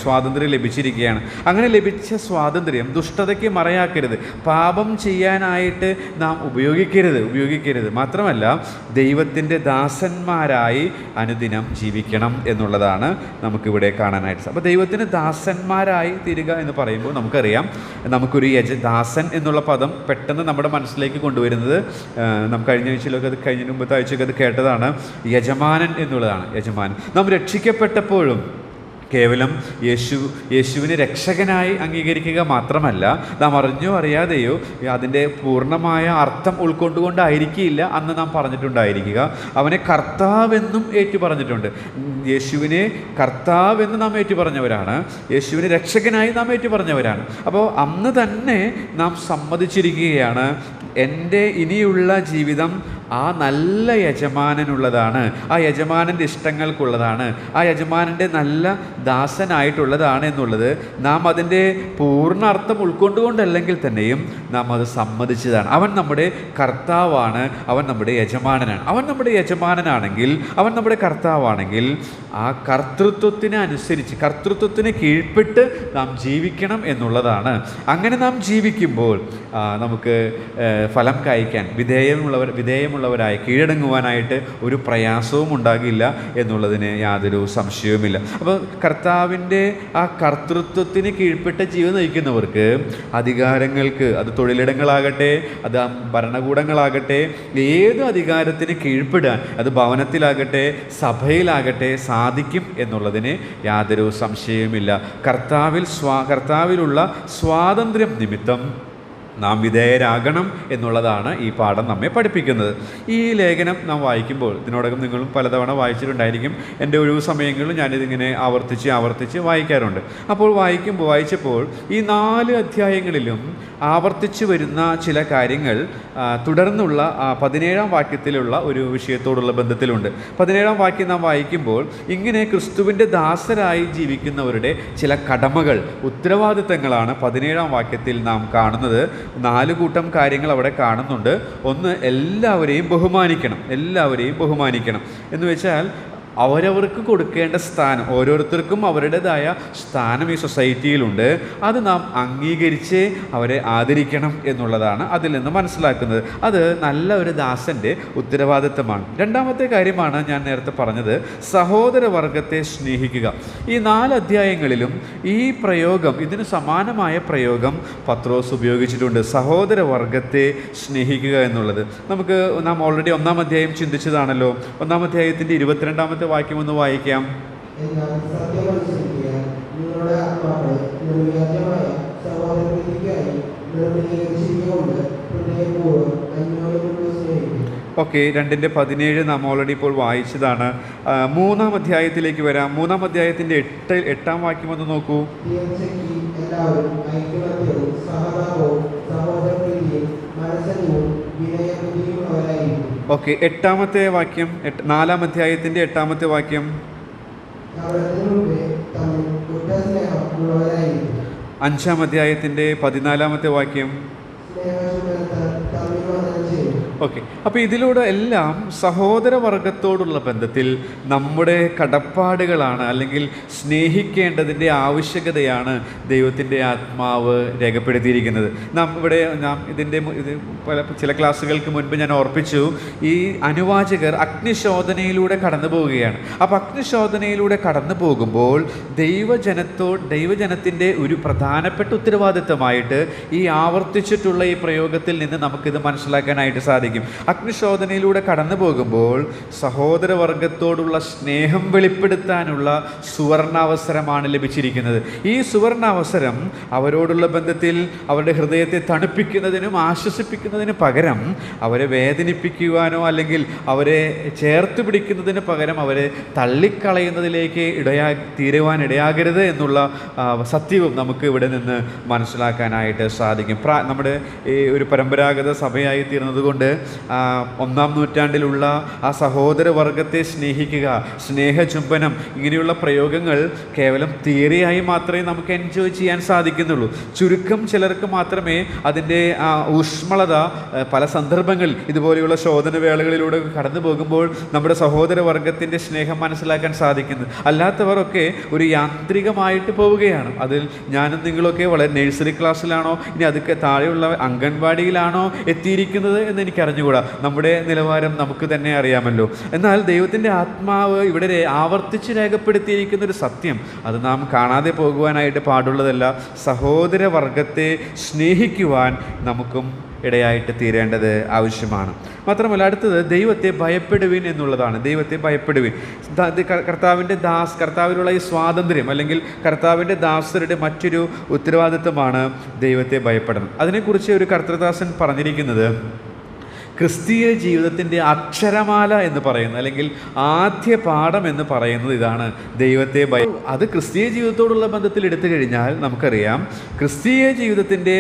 അങ്ങനെ ലഭിച്ച സ്വാതന്ത്ര്യം ദുഷ്ടതയ്ക്ക് മറയാക്കരുത്, പാപം ചെയ്യാനായിട്ട് നാം ഉപയോഗിക്കരുത്. മാത്രമല്ല, ദൈവത്തിൻ്റെ ദാസന്മാരായി അനുദിനം ജീവിക്കണം എന്നുള്ളതാണ് നമുക്കിവിടെ കാണാനായിട്ട്. അപ്പോൾ ദൈവത്തിന് ദാസന്മാരായി തീരുക എന്ന് പറയുമ്പോൾ നമുക്കറിയാം, നമുക്കൊരു ദാസൻ എന്നുള്ള പദം പെട്ടെന്ന് നമ്മുടെ മനസ്സിലേക്ക് കൊണ്ടുവരുന്നത് നാം കഴിഞ്ഞ മുമ്പത്തെ ആഴ്ചയൊക്കെ അത് കേട്ടതാണ്, യജമാനൻ എന്നുള്ളതാണ്. നാം രക്ഷിക്കപ്പെട്ടപ്പോഴും കേവലം യേശുവിനെ രക്ഷകനായി അംഗീകരിക്കുക മാത്രമല്ല, നാം അറിഞ്ഞോ അറിയാതെയോ അതിൻ്റെ പൂർണ്ണമായ അർത്ഥം ഉൾക്കൊണ്ടുകൊണ്ടായിരിക്കില്ല അന്ന് നാം പറഞ്ഞിട്ടുണ്ടായിരിക്കുക. അവനെ കർത്താവെന്നും പറഞ്ഞിട്ടുണ്ട്. യേശുവിനെ കർത്താവെന്ന് നാം പറഞ്ഞവരാണ്, യേശുവിനെ രക്ഷകനായി നാം പറഞ്ഞവരാണ്. അപ്പോൾ അന്ന് തന്നെ നാം സമ്മതിച്ചിരിക്കുകയാണ്, എൻ്റെ ഇനിയുള്ള ജീവിതം ആ നല്ല യജമാനനുള്ളതാണ്, ആ യജമാനൻ്റെ ഇഷ്ടങ്ങൾക്കുള്ളതാണ്, ആ യജമാനൻ്റെ നല്ല ദാസനായിട്ടുള്ളതാണ് എന്നുള്ളത് നാം അതിൻ്റെ പൂർണ്ണ അർത്ഥം ഉൾക്കൊണ്ടുകൊണ്ടല്ലെങ്കിൽ തന്നെയും നാം അത് സമ്മതിച്ചതാണ്. അവൻ നമ്മുടെ കർത്താവാണ്, അവൻ നമ്മുടെ യജമാനനാണ്. അവൻ നമ്മുടെ യജമാനനാണെങ്കിൽ, അവൻ നമ്മുടെ കർത്താവാണെങ്കിൽ ആ കർത്തൃത്വത്തിന് കീഴ്പ്പെട്ട് നാം ജീവിക്കണം എന്നുള്ളതാണ്. അങ്ങനെ നാം ജീവിക്കുമ്പോൾ നമുക്ക് ഫലം കായ്ക്കാൻ വിധേയമുള്ള വിധേയമുള്ളവരായി കീഴടങ്ങുവാനായിട്ട് ഒരു പ്രയാസവും ഉണ്ടാകില്ല എന്നുള്ളതിന് യാതൊരു സംശയവുമില്ല. അപ്പോൾ കർത്താവിൻ്റെ ആ കർത്തൃത്വത്തിന് കീഴ്പ്പെട്ട ജീവിതം നയിക്കുന്നവർക്ക് അധികാരങ്ങൾക്ക്, അത് തൊഴിലിടങ്ങളാകട്ടെ, അത് ഭരണകൂടങ്ങളാകട്ടെ, ഏത് അധികാരത്തിന് കീഴ്പ്പെടാൻ, അത് ഭവനത്തിലാകട്ടെ സഭയിലാകട്ടെ സാധിക്കും എന്നുള്ളതിന് യാതൊരു സംശയവുമില്ല. കർത്താവിലുള്ള സ്വാതന്ത്ര്യം നിമിത്തം നാം വിധേയരാകണം എന്നുള്ളതാണ് ഈ പാഠം നമ്മെ പഠിപ്പിക്കുന്നത്. ഈ ലേഖനം നാം വായിക്കുമ്പോൾ, ഇതിനോടകം നിങ്ങളും പലതവണ വായിച്ചിട്ടുണ്ടായിരിക്കും, എൻ്റെ ഒഴിവു സമയങ്ങളിലും ഞാനിതിങ്ങനെ ആവർത്തിച്ച് വായിക്കാറുണ്ട്. അപ്പോൾ വായിച്ചപ്പോൾ ഈ 4 അധ്യായങ്ങളിലും ആവർത്തിച്ചു വരുന്ന ചില കാര്യങ്ങൾ തുടർന്നുള്ള 17-ാം വാക്യത്തിലുള്ള ഒരു വിഷയത്തോടുള്ള ബന്ധത്തിലുണ്ട്. 17-ാം വാക്യം നാം വായിക്കുമ്പോൾ ഇങ്ങനെ ക്രിസ്തുവിൻ്റെ ദാസരായി ജീവിക്കുന്നവരുടെ ചില കടമകൾ, ഉത്തരവാദിത്തങ്ങളാണ് 17-ാം വാക്യത്തിൽ നാം കാണുന്നത്. 4 കൂട്ടം കാര്യങ്ങൾ അവിടെ കാണുന്നുണ്ട്. ഒന്ന്, എല്ലാവരെയും ബഹുമാനിക്കണം എന്ന് വെച്ചാൽ അവരവർക്ക് കൊടുക്കേണ്ട സ്ഥാനം, ഓരോരുത്തർക്കും അവരുടേതായ സ്ഥാനം ഈ സൊസൈറ്റിയിലുണ്ട്. അത് നാം അംഗീകരിച്ച് അവരെ ആദരിക്കണം എന്നുള്ളതാണ് അതിൽ നിന്ന് മനസ്സിലാക്കുന്നത്. അത് നല്ല ഒരു ദാസൻ്റെ ഉത്തരവാദിത്തമാണ്. രണ്ടാമത്തെ കാര്യമാണ് ഞാൻ നേരത്തെ പറഞ്ഞത്, സഹോദരവർഗത്തെ സ്നേഹിക്കുക. ഈ 4 അധ്യായങ്ങളിലും ഈ പ്രയോഗം, ഇതിന് സമാനമായ പ്രയോഗം പത്രോസ് ഉപയോഗിച്ചിട്ടുണ്ട്, സഹോദരവർഗത്തെ സ്നേഹിക്കുക എന്നുള്ളത്. നാം ഓൾറെഡി 1-ാം അധ്യായം ചിന്തിച്ചതാണല്ലോ. 1-ാം അധ്യായത്തിൻ്റെ 22-ാമത്തെ വാക്യം ഒന്ന് വായിക്കാം. എന്നാൽ സത്യമനുസരിക്കുക, നിങ്ങളുടെ ആത്മാക്കളെ നിർവ്യാജമായ സഹോദരപ്രീതിക്കായി നിർമ്മലീകരിച്ചിരിക്കൊണ്ട് ഹൃദയപൂർവ്വം അന്യോന്യം സ്നേഹിക്കുക. ഓക്കെ, 2:17 നാം ഓൾറെഡി ഇപ്പോൾ വായിച്ചതാണ്. 3-ാം അധ്യായത്തിലേക്ക് വരാം. 3-ാം അധ്യായത്തിൻ്റെ 8-ാം വാക്യം ഒന്ന് നോക്കൂ. തീർച്ചയായും എല്ലാവരും ഐക്യമത്യവും സഹതാപവും സഹോദരപ്രീതിയും മനസ്സലിവും വിനയബുദ്ധിയുമുള്ളവരായിരിക്കും. ഓക്കെ, 8-ാമത്തെ വാക്യം, 4-ാം അധ്യായത്തിൻ്റെ 8-ാമത്തെ വാക്യം. 5-ാം അധ്യായത്തിൻ്റെ 14-ാമത്തെ വാക്യം. ഓക്കെ, അപ്പോൾ ഇതിലൂടെ എല്ലാം സഹോദരവർഗത്തോടുള്ള ബന്ധത്തിൽ നമ്മുടെ കടപ്പാടുകളാണ്, അല്ലെങ്കിൽ സ്നേഹിക്കേണ്ടതിൻ്റെ ആവശ്യകതയാണ് ദൈവത്തിൻ്റെ ആത്മാവ് രേഖപ്പെടുത്തിയിരിക്കുന്നത്. ചില ക്ലാസ്സുകൾക്ക് മുൻപ് ഞാൻ ഓർപ്പിച്ചു, ഈ അനുവാചകർ അഗ്നിശോധനയിലൂടെ കടന്നു പോവുകയാണ്. അപ്പോൾ അഗ്നിശോധനയിലൂടെ കടന്നു പോകുമ്പോൾ ദൈവജനത്തിൻ്റെ ഒരു പ്രധാനപ്പെട്ട ഉത്തരവാദിത്തമായിട്ട് ഈ ആവർത്തിച്ചിട്ടുള്ള ഈ പ്രയോഗത്തിൽ നിന്ന് നമുക്കിത് മനസ്സിലാക്കാനായിട്ട് സാധിക്കും. അഗ്നിശോധനയിലൂടെ കടന്നു പോകുമ്പോൾ സഹോദരവർഗത്തോടുള്ള സ്നേഹം വെളിപ്പെടുത്താനുള്ള സുവർണാവസരമാണ് ലഭിച്ചിരിക്കുന്നത്. ഈ സുവർണാവസരം അവരോടുള്ള ബന്ധത്തിൽ അവരുടെ ഹൃദയത്തെ തണുപ്പിക്കുന്നതിനും ആശ്വസിപ്പിക്കുന്നതിന് പകരം അവരെ വേദനിപ്പിക്കുവാനോ അല്ലെങ്കിൽ അവരെ ചേർത്ത് പിടിക്കുന്നതിന് പകരം അവരെ തള്ളിക്കളയുന്നതിലേക്ക് തീരുവാനിടയാകരുത് എന്നുള്ള സത്യവും നമുക്ക് ഇവിടെ നിന്ന് മനസ്സിലാക്കാനായിട്ട് സാധിക്കും. നമ്മുടെ ഈ ഒരു പരമ്പരാഗത സഭയായി തീർന്നത് കൊണ്ട് 1-ാം നൂറ്റാണ്ടിലുള്ള ആ സഹോദരവർഗത്തെ സ്നേഹിക്കുക, സ്നേഹചുംബനം, ഇങ്ങനെയുള്ള പ്രയോഗങ്ങൾ കേവലം തിയറിയായി മാത്രമേ നമുക്ക് എൻജോയ് ചെയ്യാൻ സാധിക്കുന്നുള്ളൂ. ചുരുക്കം ചിലർക്ക് മാത്രമേ അതിൻ്റെ ഊഷ്മളത പല സന്ദർഭങ്ങളിൽ ഇതുപോലെയുള്ള ശോധന വേളകളിലൂടെ കടന്നു പോകുമ്പോൾ നമ്മുടെ സഹോദരവർഗത്തിൻ്റെ സ്നേഹം മനസ്സിലാക്കാൻ സാധിക്കുന്നത്. അല്ലാത്തവരൊക്കെ ഒരു യാന്ത്രികമായിട്ട് പോവുകയാണ്. അതിൽ ഞാനും നിങ്ങളൊക്കെ വളരെ നഴ്സറി ക്ലാസ്സിലാണോ ഇനി അതൊക്കെ താഴെയുള്ള അംഗൻവാടിയിലാണോ എത്തിയിരിക്കുന്നത് എന്ന് എനിക്ക് അറിഞ്ഞുകൂടാ. നമ്മുടെ നിലവാരം നമുക്ക് തന്നെ അറിയാമല്ലോ. എന്നാൽ ദൈവത്തിൻ്റെ ആത്മാവ് ഇവിടെ ആവർത്തിച്ച് രേഖപ്പെടുത്തിയിരിക്കുന്ന ഒരു സത്യം, അത് നാം കാണാതെ പോകുവാനായിട്ട് പാടുള്ളതല്ല. സഹോദരവർഗത്തെ സ്നേഹിക്കുവാൻ നമുക്കും ഇടയായിട്ട് തീരേണ്ടത് ആവശ്യമാണ്. മാത്രമല്ല, അടുത്തത് ദൈവത്തെ ഭയപ്പെടുവിൻ എന്നുള്ളതാണ്. ദൈവത്തെ ഭയപ്പെടുവിൻ. കർത്താവിലുള്ള ഈ സ്വാതന്ത്ര്യം, അല്ലെങ്കിൽ കർത്താവിൻ്റെ ദാസരുടെ മറ്റൊരു ഉത്തരവാദിത്വമാണ് ദൈവത്തെ ഭയപ്പെടണം. അതിനെക്കുറിച്ച് ഒരു കർത്തൃദാസൻ പറഞ്ഞിരിക്കുന്നത്, ക്രിസ്തീയ ജീവിതത്തിൻ്റെ അക്ഷരമാല എന്ന് പറയുന്നത്, അല്ലെങ്കിൽ ആദ്യ പാഠം എന്ന് പറയുന്നത് ഇതാണ്, ദൈവത്തെ അത് ക്രിസ്തീയ ജീവിതത്തോടുള്ള ബന്ധത്തിൽ എടുത്തു കഴിഞ്ഞാൽ നമുക്കറിയാം, ക്രിസ്തീയ ജീവിതത്തിൻ്റെ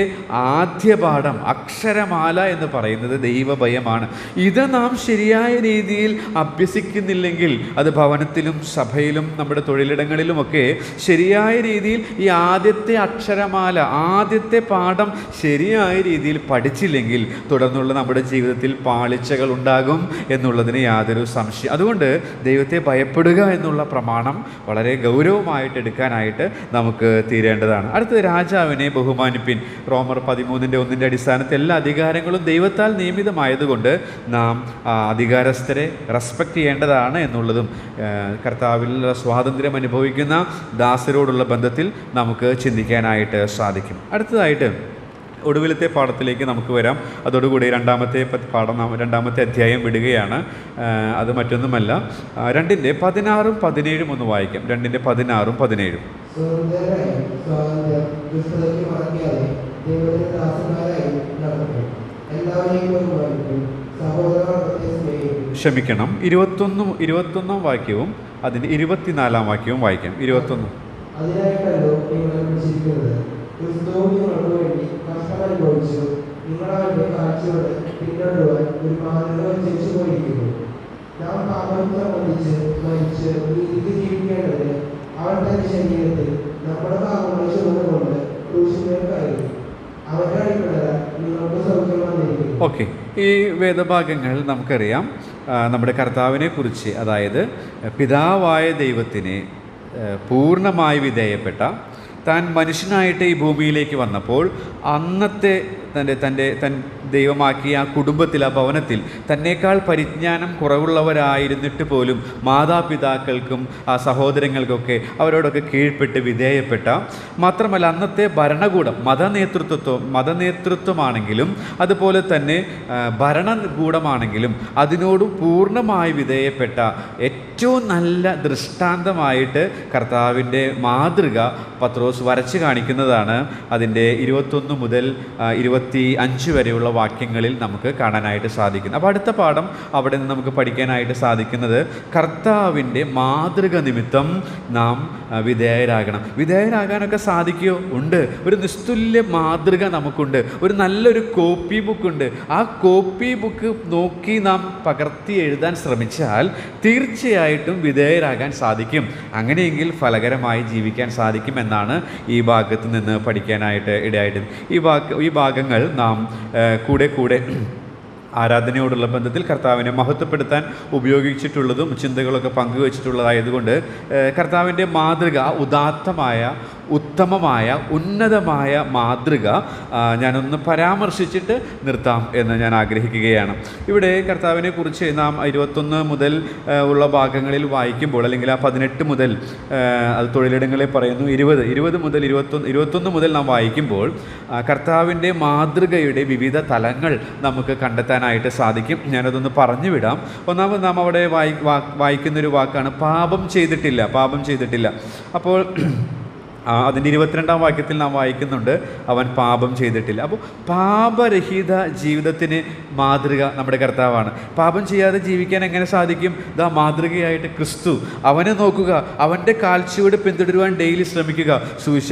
ആദ്യ പാഠം, അക്ഷരമാല എന്ന് പറയുന്നത് ദൈവഭയമാണ്. ഇത് നാം ശരിയായ രീതിയിൽ അഭ്യസിക്കുന്നില്ലെങ്കിൽ, അത് ഭവനത്തിലും സഭയിലും നമ്മുടെ തൊഴിലിടങ്ങളിലുമൊക്കെ ശരിയായ രീതിയിൽ ഈ ആദ്യത്തെ അക്ഷരമാല, ആദ്യത്തെ പാഠം ശരിയായ രീതിയിൽ പഠിച്ചില്ലെങ്കിൽ തുടർന്നുള്ള നമ്മുടെ ജീവിതത്തിൽ ജീവിതത്തിൽ പാളിച്ചകൾ ഉണ്ടാകും എന്നുള്ളതിന് യാതൊരു സംശയം. അതുകൊണ്ട് ദൈവത്തെ ഭയപ്പെടുക എന്നുള്ള പ്രമാണം വളരെ ഗൗരവമായിട്ട് എടുക്കാനായിട്ട് നമുക്ക് തീരേണ്ടതാണ്. അടുത്തത്, രാജാവിനെ ബഹുമാനിപ്പിൻ. റോമർ 13:1 അടിസ്ഥാനത്തിൽ എല്ലാ അധികാരങ്ങളും ദൈവത്താൽ നിയമിതമായതുകൊണ്ട് നാം അധികാരസ്ഥരെ റെസ്പെക്റ്റ് ചെയ്യേണ്ടതാണ് എന്നുള്ളതും കർത്താവിലുള്ള സ്വാതന്ത്ര്യം അനുഭവിക്കുന്ന ദാസരോടുള്ള ബന്ധത്തിൽ നമുക്ക് ചിന്തിക്കാനായിട്ട് സാധിക്കും. അടുത്തതായിട്ട് ഒടുവിലത്തെ പാഠത്തിലേക്ക് നമുക്ക് വരാം. അതോടുകൂടി രണ്ടാമത്തെ അധ്യായം വിടുകയാണ്. അത് മറ്റൊന്നുമല്ല, 2:16-17 ഒന്ന് വായിക്കാം. 2:16-17. ക്ഷമിക്കണം, 21 വാക്യവും അതിൻ്റെ 24 വാക്യവും വായിക്കാം. 21. അതിനായിട്ടല്ലോ നിങ്ങൾ വിളിച്ചിരിക്കുന്നത്, ക്രിസ്തുവും നിങ്ങൾക്ക് വേണ്ടി കഷ്ടമനുഭവിച്ചു നിങ്ങളവരുടെ കാഴ്ചയോട് പിന്നോട്ടുവാൻ ഒരു മാതൃക വെച്ചു പോയിരിക്കുന്നു. നാം പാപം സംബന്ധിച്ച് മരിച്ച് നീതി ജീവിക്കേണ്ടതിന് അവൻ തന്റെ ശരീരത്തിൽ നമ്മുടെ പാപങ്ങളെ ചുമന്നുകൊണ്ട് ക്രൂശിന്മേൽ കയറി. അവന്റെ അടിപ്പിണരാൽ നിങ്ങൾക്ക് സൗഖ്യം വന്നിരിക്കുന്നു. ഓക്കെ, ഈ വേദഭാഗങ്ങൾ നമുക്കറിയാം നമ്മുടെ കർത്താവിനെ കുറിച്ച്, അതായത് പിതാവായ ദൈവത്തിന് പൂർണ്ണമായി വിധേയപ്പെട്ട താൻ മനുഷ്യനായിട്ട് ഈ ഭൂമിയിലേക്ക് വന്നപ്പോൾ അന്നത്തെ തൻ ദൈവമാക്കിയ ആ കുടുംബത്തിൽ, ആ ഭവനത്തിൽ തന്നേക്കാൾ പരിജ്ഞാനം കുറവുള്ളവരായിരുന്നിട്ട് പോലും മാതാപിതാക്കൾക്കും ആ സഹോദരങ്ങൾക്കൊക്കെ അവരോടൊക്കെ കീഴ്പ്പെട്ട് വിധേയപ്പെട്ട, മാത്രമല്ല അന്നത്തെ ഭരണകൂടം മതനേതൃത്വമാണെങ്കിലും അതുപോലെ തന്നെ ഭരണകൂടമാണെങ്കിലും അതിനോടും പൂർണ്ണമായി വിധേയപ്പെട്ട ഏറ്റവും നല്ല ദൃഷ്ടാന്തമായിട്ട് കർത്താവിൻ്റെ മാതൃക പത്രോസ് വരച്ച് കാണിക്കുന്നതാണ് അതിൻ്റെ 21 മുതൽ 25 വരെയുള്ള വാക്യങ്ങളിൽ നമുക്ക് കാണാനായിട്ട് സാധിക്കുന്നു. അപ്പോൾ അടുത്ത പാഠം അവിടെ നിന്ന് നമുക്ക് പഠിക്കാനായിട്ട് സാധിക്കുന്നത്, കർത്താവിൻ്റെ മാതൃക നിമിത്തം നാം വിധേയരാകാനൊക്കെ സാധിക്കുമോ? ഉണ്ട്. ഒരു നിസ്തുല്യ മാതൃക നമുക്കുണ്ട്. ഒരു നല്ലൊരു കോപ്പി ബുക്കുണ്ട്. ആ കോപ്പി ബുക്ക് നോക്കി നാം പകർത്തി എഴുതാൻ ശ്രമിച്ചാൽ തീർച്ചയായിട്ടും വിധേയരാകാൻ സാധിക്കും. അങ്ങനെയെങ്കിൽ ഫലകരമായി ജീവിക്കാൻ സാധിക്കും എന്നാണ് ഈ ഭാഗത്ത് നിന്ന് പഠിക്കാനായിട്ട് ഇടയായിട്ട്. ഈ ഭാഗങ്ങൾ നാം കൂടെ ആരാധനയോടുള്ള ബന്ധത്തിൽ കർത്താവിനെ മഹത്വപ്പെടുത്താൻ ഉപയോഗിച്ചിട്ടുള്ളതും ചിന്തകളൊക്കെ പങ്കുവച്ചിട്ടുള്ളതായതുകൊണ്ട് കർത്താവിൻ്റെ മാതൃക, ഉദാത്തമായ, ഉത്തമമായ, ഉന്നതമായ മാതൃക ഞാനൊന്ന് പരാമർശിച്ചിട്ട് നിർത്താം എന്ന് ഞാൻ ആഗ്രഹിക്കുകയാണ്. ഇവിടെ കർത്താവിനെ കുറിച്ച് നാം 21 മുതൽ ഉള്ള ഭാഗങ്ങളിൽ വായിക്കുമ്പോൾ, അല്ലെങ്കിൽ ആ 18 മുതൽ, അത് തൊഴിലിടങ്ങളെ പറയുന്നു, 20 മുതൽ 21 മുതൽ നാം വായിക്കുമ്പോൾ കർത്താവിൻ്റെ മാതൃകയുടെ വിവിധ തലങ്ങൾ നമുക്ക് കണ്ടെത്താനായിട്ട് സാധിക്കും. ഞാനതൊന്ന് പറഞ്ഞു വിടാം. ഒന്നാമത് നാം അവിടെ വായിക്കുന്നൊരു വാക്കാണ് പാപം ചെയ്തിട്ടില്ല. അപ്പോൾ അതിൻ്റെ 22-ാം വാക്യത്തിൽ നാം വായിക്കുന്നുണ്ട്, അവൻ പാപം ചെയ്തിട്ടില്ല. അപ്പോൾ പാപരഹിത ജീവിതത്തിന് മാതൃക നമ്മുടെ കർത്താവാണ്. പാപം ചെയ്യാതെ ജീവിക്കാൻ എങ്ങനെ സാധിക്കും? മാതൃകയായിട്ട് ക്രിസ്തു, അവനെ നോക്കുക, അവൻ്റെ കാൽച്ചുവട് പിന്തുടരുവാൻ ഡെയിലി ശ്രമിക്കുക.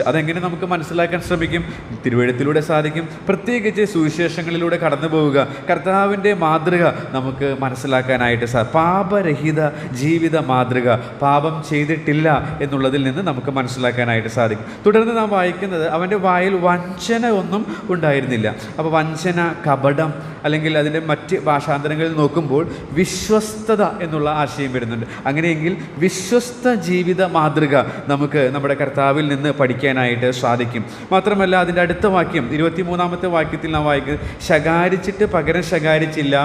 അതെങ്ങനെ നമുക്ക് മനസ്സിലാക്കാൻ ശ്രമിക്കും? തിരുവെഴുത്തിലൂടെ സാധിക്കും. പ്രത്യേകിച്ച് സുവിശേഷങ്ങളിലൂടെ കടന്നു പോവുക. കർത്താവിൻ്റെ മാതൃക നമുക്ക് മനസ്സിലാക്കാനായിട്ട് പാപരഹിത ജീവിത മാതൃക, പാപം ചെയ്തിട്ടില്ല എന്നുള്ളതിൽ നിന്ന് നമുക്ക് മനസ്സിലാക്കാനായിട്ട് സാധിക്കും. തുടർന്ന് നാം വായിക്കുന്നത്, അവൻ്റെ വായിൽ വഞ്ചന ഒന്നും ഉണ്ടായിരുന്നില്ല. അപ്പോൾ വഞ്ചന, കപടം, അല്ലെങ്കിൽ അതിൻ്റെ മറ്റ് ഭാഷാന്തരങ്ങളിൽ നോക്കുമ്പോൾ വിശ്വസ്തത എന്നുള്ള ആശയം വരുന്നുണ്ട്. അങ്ങനെയെങ്കിൽ വിശ്വസ്ത ജീവിത മാതൃക നമുക്ക് നമ്മുടെ കർത്താവിൽ നിന്ന് പഠിക്കാനായിട്ട് സാധിക്കും. മാത്രമല്ല അതിൻ്റെ അടുത്ത വാക്യം, 23-ാമത്തെ വാക്യത്തിൽ നാം വായിക്കുന്നത്, ശകാരിച്ചിട്ട് പകരം ശകാരിച്ചില്ല,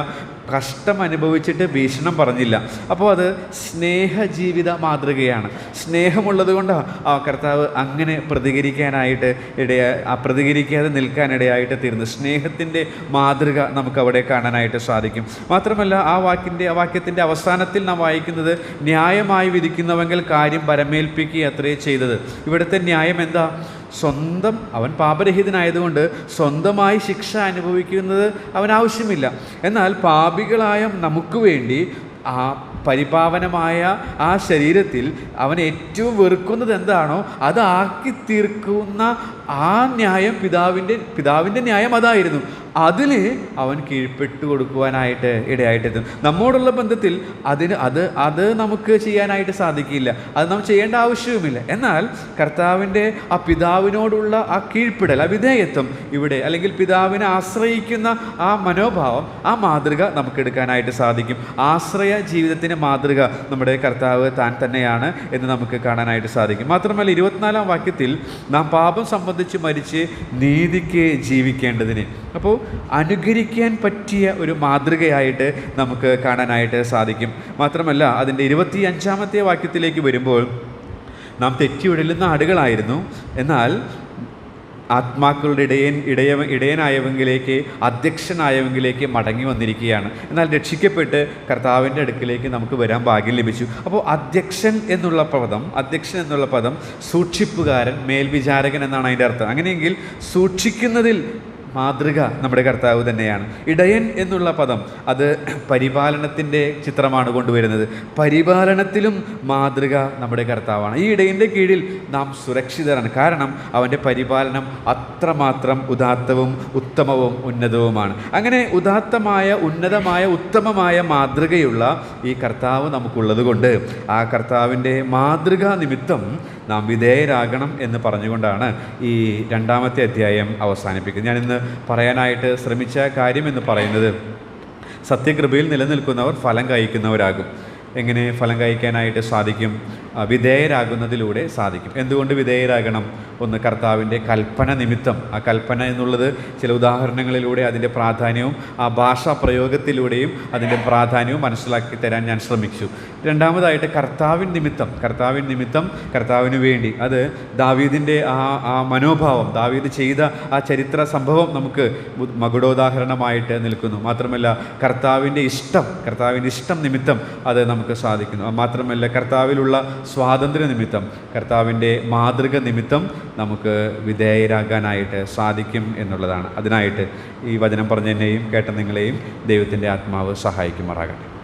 കഷ്ടം അനുഭവിച്ചിട്ട് ഭീഷണം പറഞ്ഞില്ല. അപ്പോൾ അത് സ്നേഹജീവിത മാതൃകയാണ്. സ്നേഹമുള്ളത് കൊണ്ടാണ് ആ കർത്താവ് അങ്ങനെ പ്രതികരിക്കാതെ നിൽക്കാനിടയായിട്ട് തീർന്നു. സ്നേഹത്തിൻ്റെ മാതൃക നമുക്കവിടെ കാണാനായിട്ട് സാധിക്കും. മാത്രമല്ല ആ വാക്യത്തിൻ്റെ അവസാനത്തിൽ നാം വായിക്കുന്നത്, ന്യായമായി വിധിക്കുന്നവെങ്കിൽ കാര്യം പരമേൽപ്പിക്കുക അത്രേ ചെയ്തത്. ഇവിടുത്തെ ന്യായം എന്താ? അവൻ പാപരഹിതനായതുകൊണ്ട് സ്വന്തമായി ശിക്ഷ അനുഭവിക്കുന്നത് അവൻ ആവശ്യമില്ല. എന്നാൽ പാപികളായ നമുക്ക് വേണ്ടി ആ പരിപാവനമായ ആ ശരീരത്തിൽ അവൻ ഏറ്റവും വെറുക്കുന്നത് എന്താണോ അതാക്കി തീർക്കുന്ന ആ ന്യായം, പിതാവിൻ്റെ ന്യായം അതായിരുന്നു. അതിൽ അവൻ കീഴ്പ്പെട്ടു കൊടുക്കുവാനായിട്ട് ഇടയായിട്ടെത്തും. നമ്മോടുള്ള ബന്ധത്തിൽ അത് നമുക്ക് ചെയ്യാനായിട്ട് സാധിക്കില്ല, അത് നാം ചെയ്യേണ്ട ആവശ്യവുമില്ല. എന്നാൽ കർത്താവിൻ്റെ ആ പിതാവിനോടുള്ള ആ കീഴ്പ്പെടൽ, ആ വിധേയത്വം ഇവിടെ, അല്ലെങ്കിൽ പിതാവിനെ ആശ്രയിക്കുന്ന ആ മനോഭാവം, ആ മാതൃക നമുക്ക് എടുക്കാനായിട്ട് സാധിക്കും. ആശ്രയ ജീവിതത്തിൻ്റെ മാതൃക നമ്മുടെ കർത്താവ് താൻ തന്നെയാണ് എന്ന് നമുക്ക് കാണാനായിട്ട് സാധിക്കും. മാത്രമല്ല 24-ാം വാക്യത്തിൽ നാം പാപം സംബന്ധിച്ച് മരിച്ച് നീതിക്ക് ജീവിക്കേണ്ടതിന്, അപ്പോൾ അനുകരിക്കാൻ പറ്റിയ ഒരു മാതൃകയായിട്ട് നമുക്ക് കാണാനായിട്ട് സാധിക്കും. മാത്രമല്ല അതിൻ്റെ 25-ാമത്തെ വാക്യത്തിലേക്ക് വരുമ്പോൾ നാം തെറ്റി ഉഴലുന്ന ആടുകളായിരുന്നു, എന്നാൽ ആത്മാക്കളുടെ ഇടയനായവങ്കിലേക്ക്, അധ്യക്ഷനായവങ്കിലേക്ക് മടങ്ങി വന്നിരിക്കുകയാണ്. എന്നാൽ രക്ഷിക്കപ്പെട്ട് കർത്താവിൻ്റെ അടുക്കിലേക്ക് നമുക്ക് വരാൻ ഭാഗ്യം ലഭിച്ചു. അപ്പോൾ അധ്യക്ഷൻ എന്നുള്ള പദം സൂക്ഷിപ്പുകാരൻ, മേൽവിചാരകൻ എന്നാണ് അതിൻ്റെ അർത്ഥം. അങ്ങനെയെങ്കിൽ സൂക്ഷിക്കുന്നതിൽ മാതൃക നമ്മുടെ കർത്താവ് തന്നെയാണ്. ഇടയൻ എന്നുള്ള പദം അത് പരിപാലനത്തിൻ്റെ ചിത്രമാണ് കൊണ്ടുവരുന്നത്. പരിപാലനത്തിലും മാതൃക നമ്മുടെ കർത്താവാണ്. ഈ ഇടയൻ്റെ കീഴിൽ നാം സുരക്ഷിതരാണ്. കാരണം അവൻ്റെ പരിപാലനം അത്രമാത്രം ഉദാത്തവും ഉത്തമവും ഉന്നതവുമാണ്. അങ്ങനെ ഉദാത്തമായ, ഉന്നതമായ, ഉത്തമമായ മാതൃകയുള്ള ഈ കർത്താവ് നമുക്കുള്ളത് കൊണ്ട് ആ കർത്താവിൻ്റെ മാതൃകാ നിമിത്തം നാം വിധേയരാകണം എന്ന് പറഞ്ഞുകൊണ്ടാണ് ഈ 2-ാമത്തെ അധ്യായം അവസാനിപ്പിക്കുന്നത്. ഞാനിന്ന് പറയാനായിട്ട് ശ്രമിച്ച കാര്യം എന്ന് പറയുന്നത്, സത്യകൃപയിൽ നിലനിൽക്കുന്നവർ ഫലം കായ്ക്കുന്നവരാകും. എങ്ങനെ ഫലം കായ്ക്കാനായിട്ട് സാധിക്കും? വിധേയരാകുന്നതിലൂടെ സാധിക്കും. എന്തുകൊണ്ട് വിധേയരാകണം? ഒന്ന്, കർത്താവിൻ്റെ കൽപ്പന നിമിത്തം. ആ കൽപ്പന എന്നുള്ളത് ചില ഉദാഹരണങ്ങളിലൂടെ അതിൻ്റെ പ്രാധാന്യവും ആ ഭാഷാ പ്രയോഗത്തിലൂടെയും അതിൻ്റെ പ്രാധാന്യവും മനസ്സിലാക്കി തരാൻ ഞാൻ ശ്രമിച്ചു. രണ്ടാമതായിട്ട് കർത്താവിൻ നിമിത്തം, കർത്താവിന് വേണ്ടി. അത് ദാവീദിൻ്റെ ആ മനോഭാവം, ദാവീദ് ചെയ്ത ആ ചരിത്ര സംഭവം നമുക്ക് മകുടോദാഹരണമായിട്ട് നിൽക്കുന്നു. മാത്രമല്ല കർത്താവിൻ്റെ ഇഷ്ടം നിമിത്തം അത് നമുക്ക് സാധിക്കുന്നു. മാത്രമല്ല കർത്താവിലുള്ള സ്വാതന്ത്ര്യ നിമിത്തം, കർത്താവിൻ്റെ മാതൃക നിമിത്തം നമുക്ക് വിധേയരാകാനായിട്ട് സാധിക്കും എന്നുള്ളതാണ്. അതിനായിട്ട് ഈ വചനം പറഞ്ഞ എന്നെയും കേട്ട നിങ്ങളെയും ദൈവത്തിൻ്റെ ആത്മാവ് സഹായിക്കുമാറാകട്ടെ.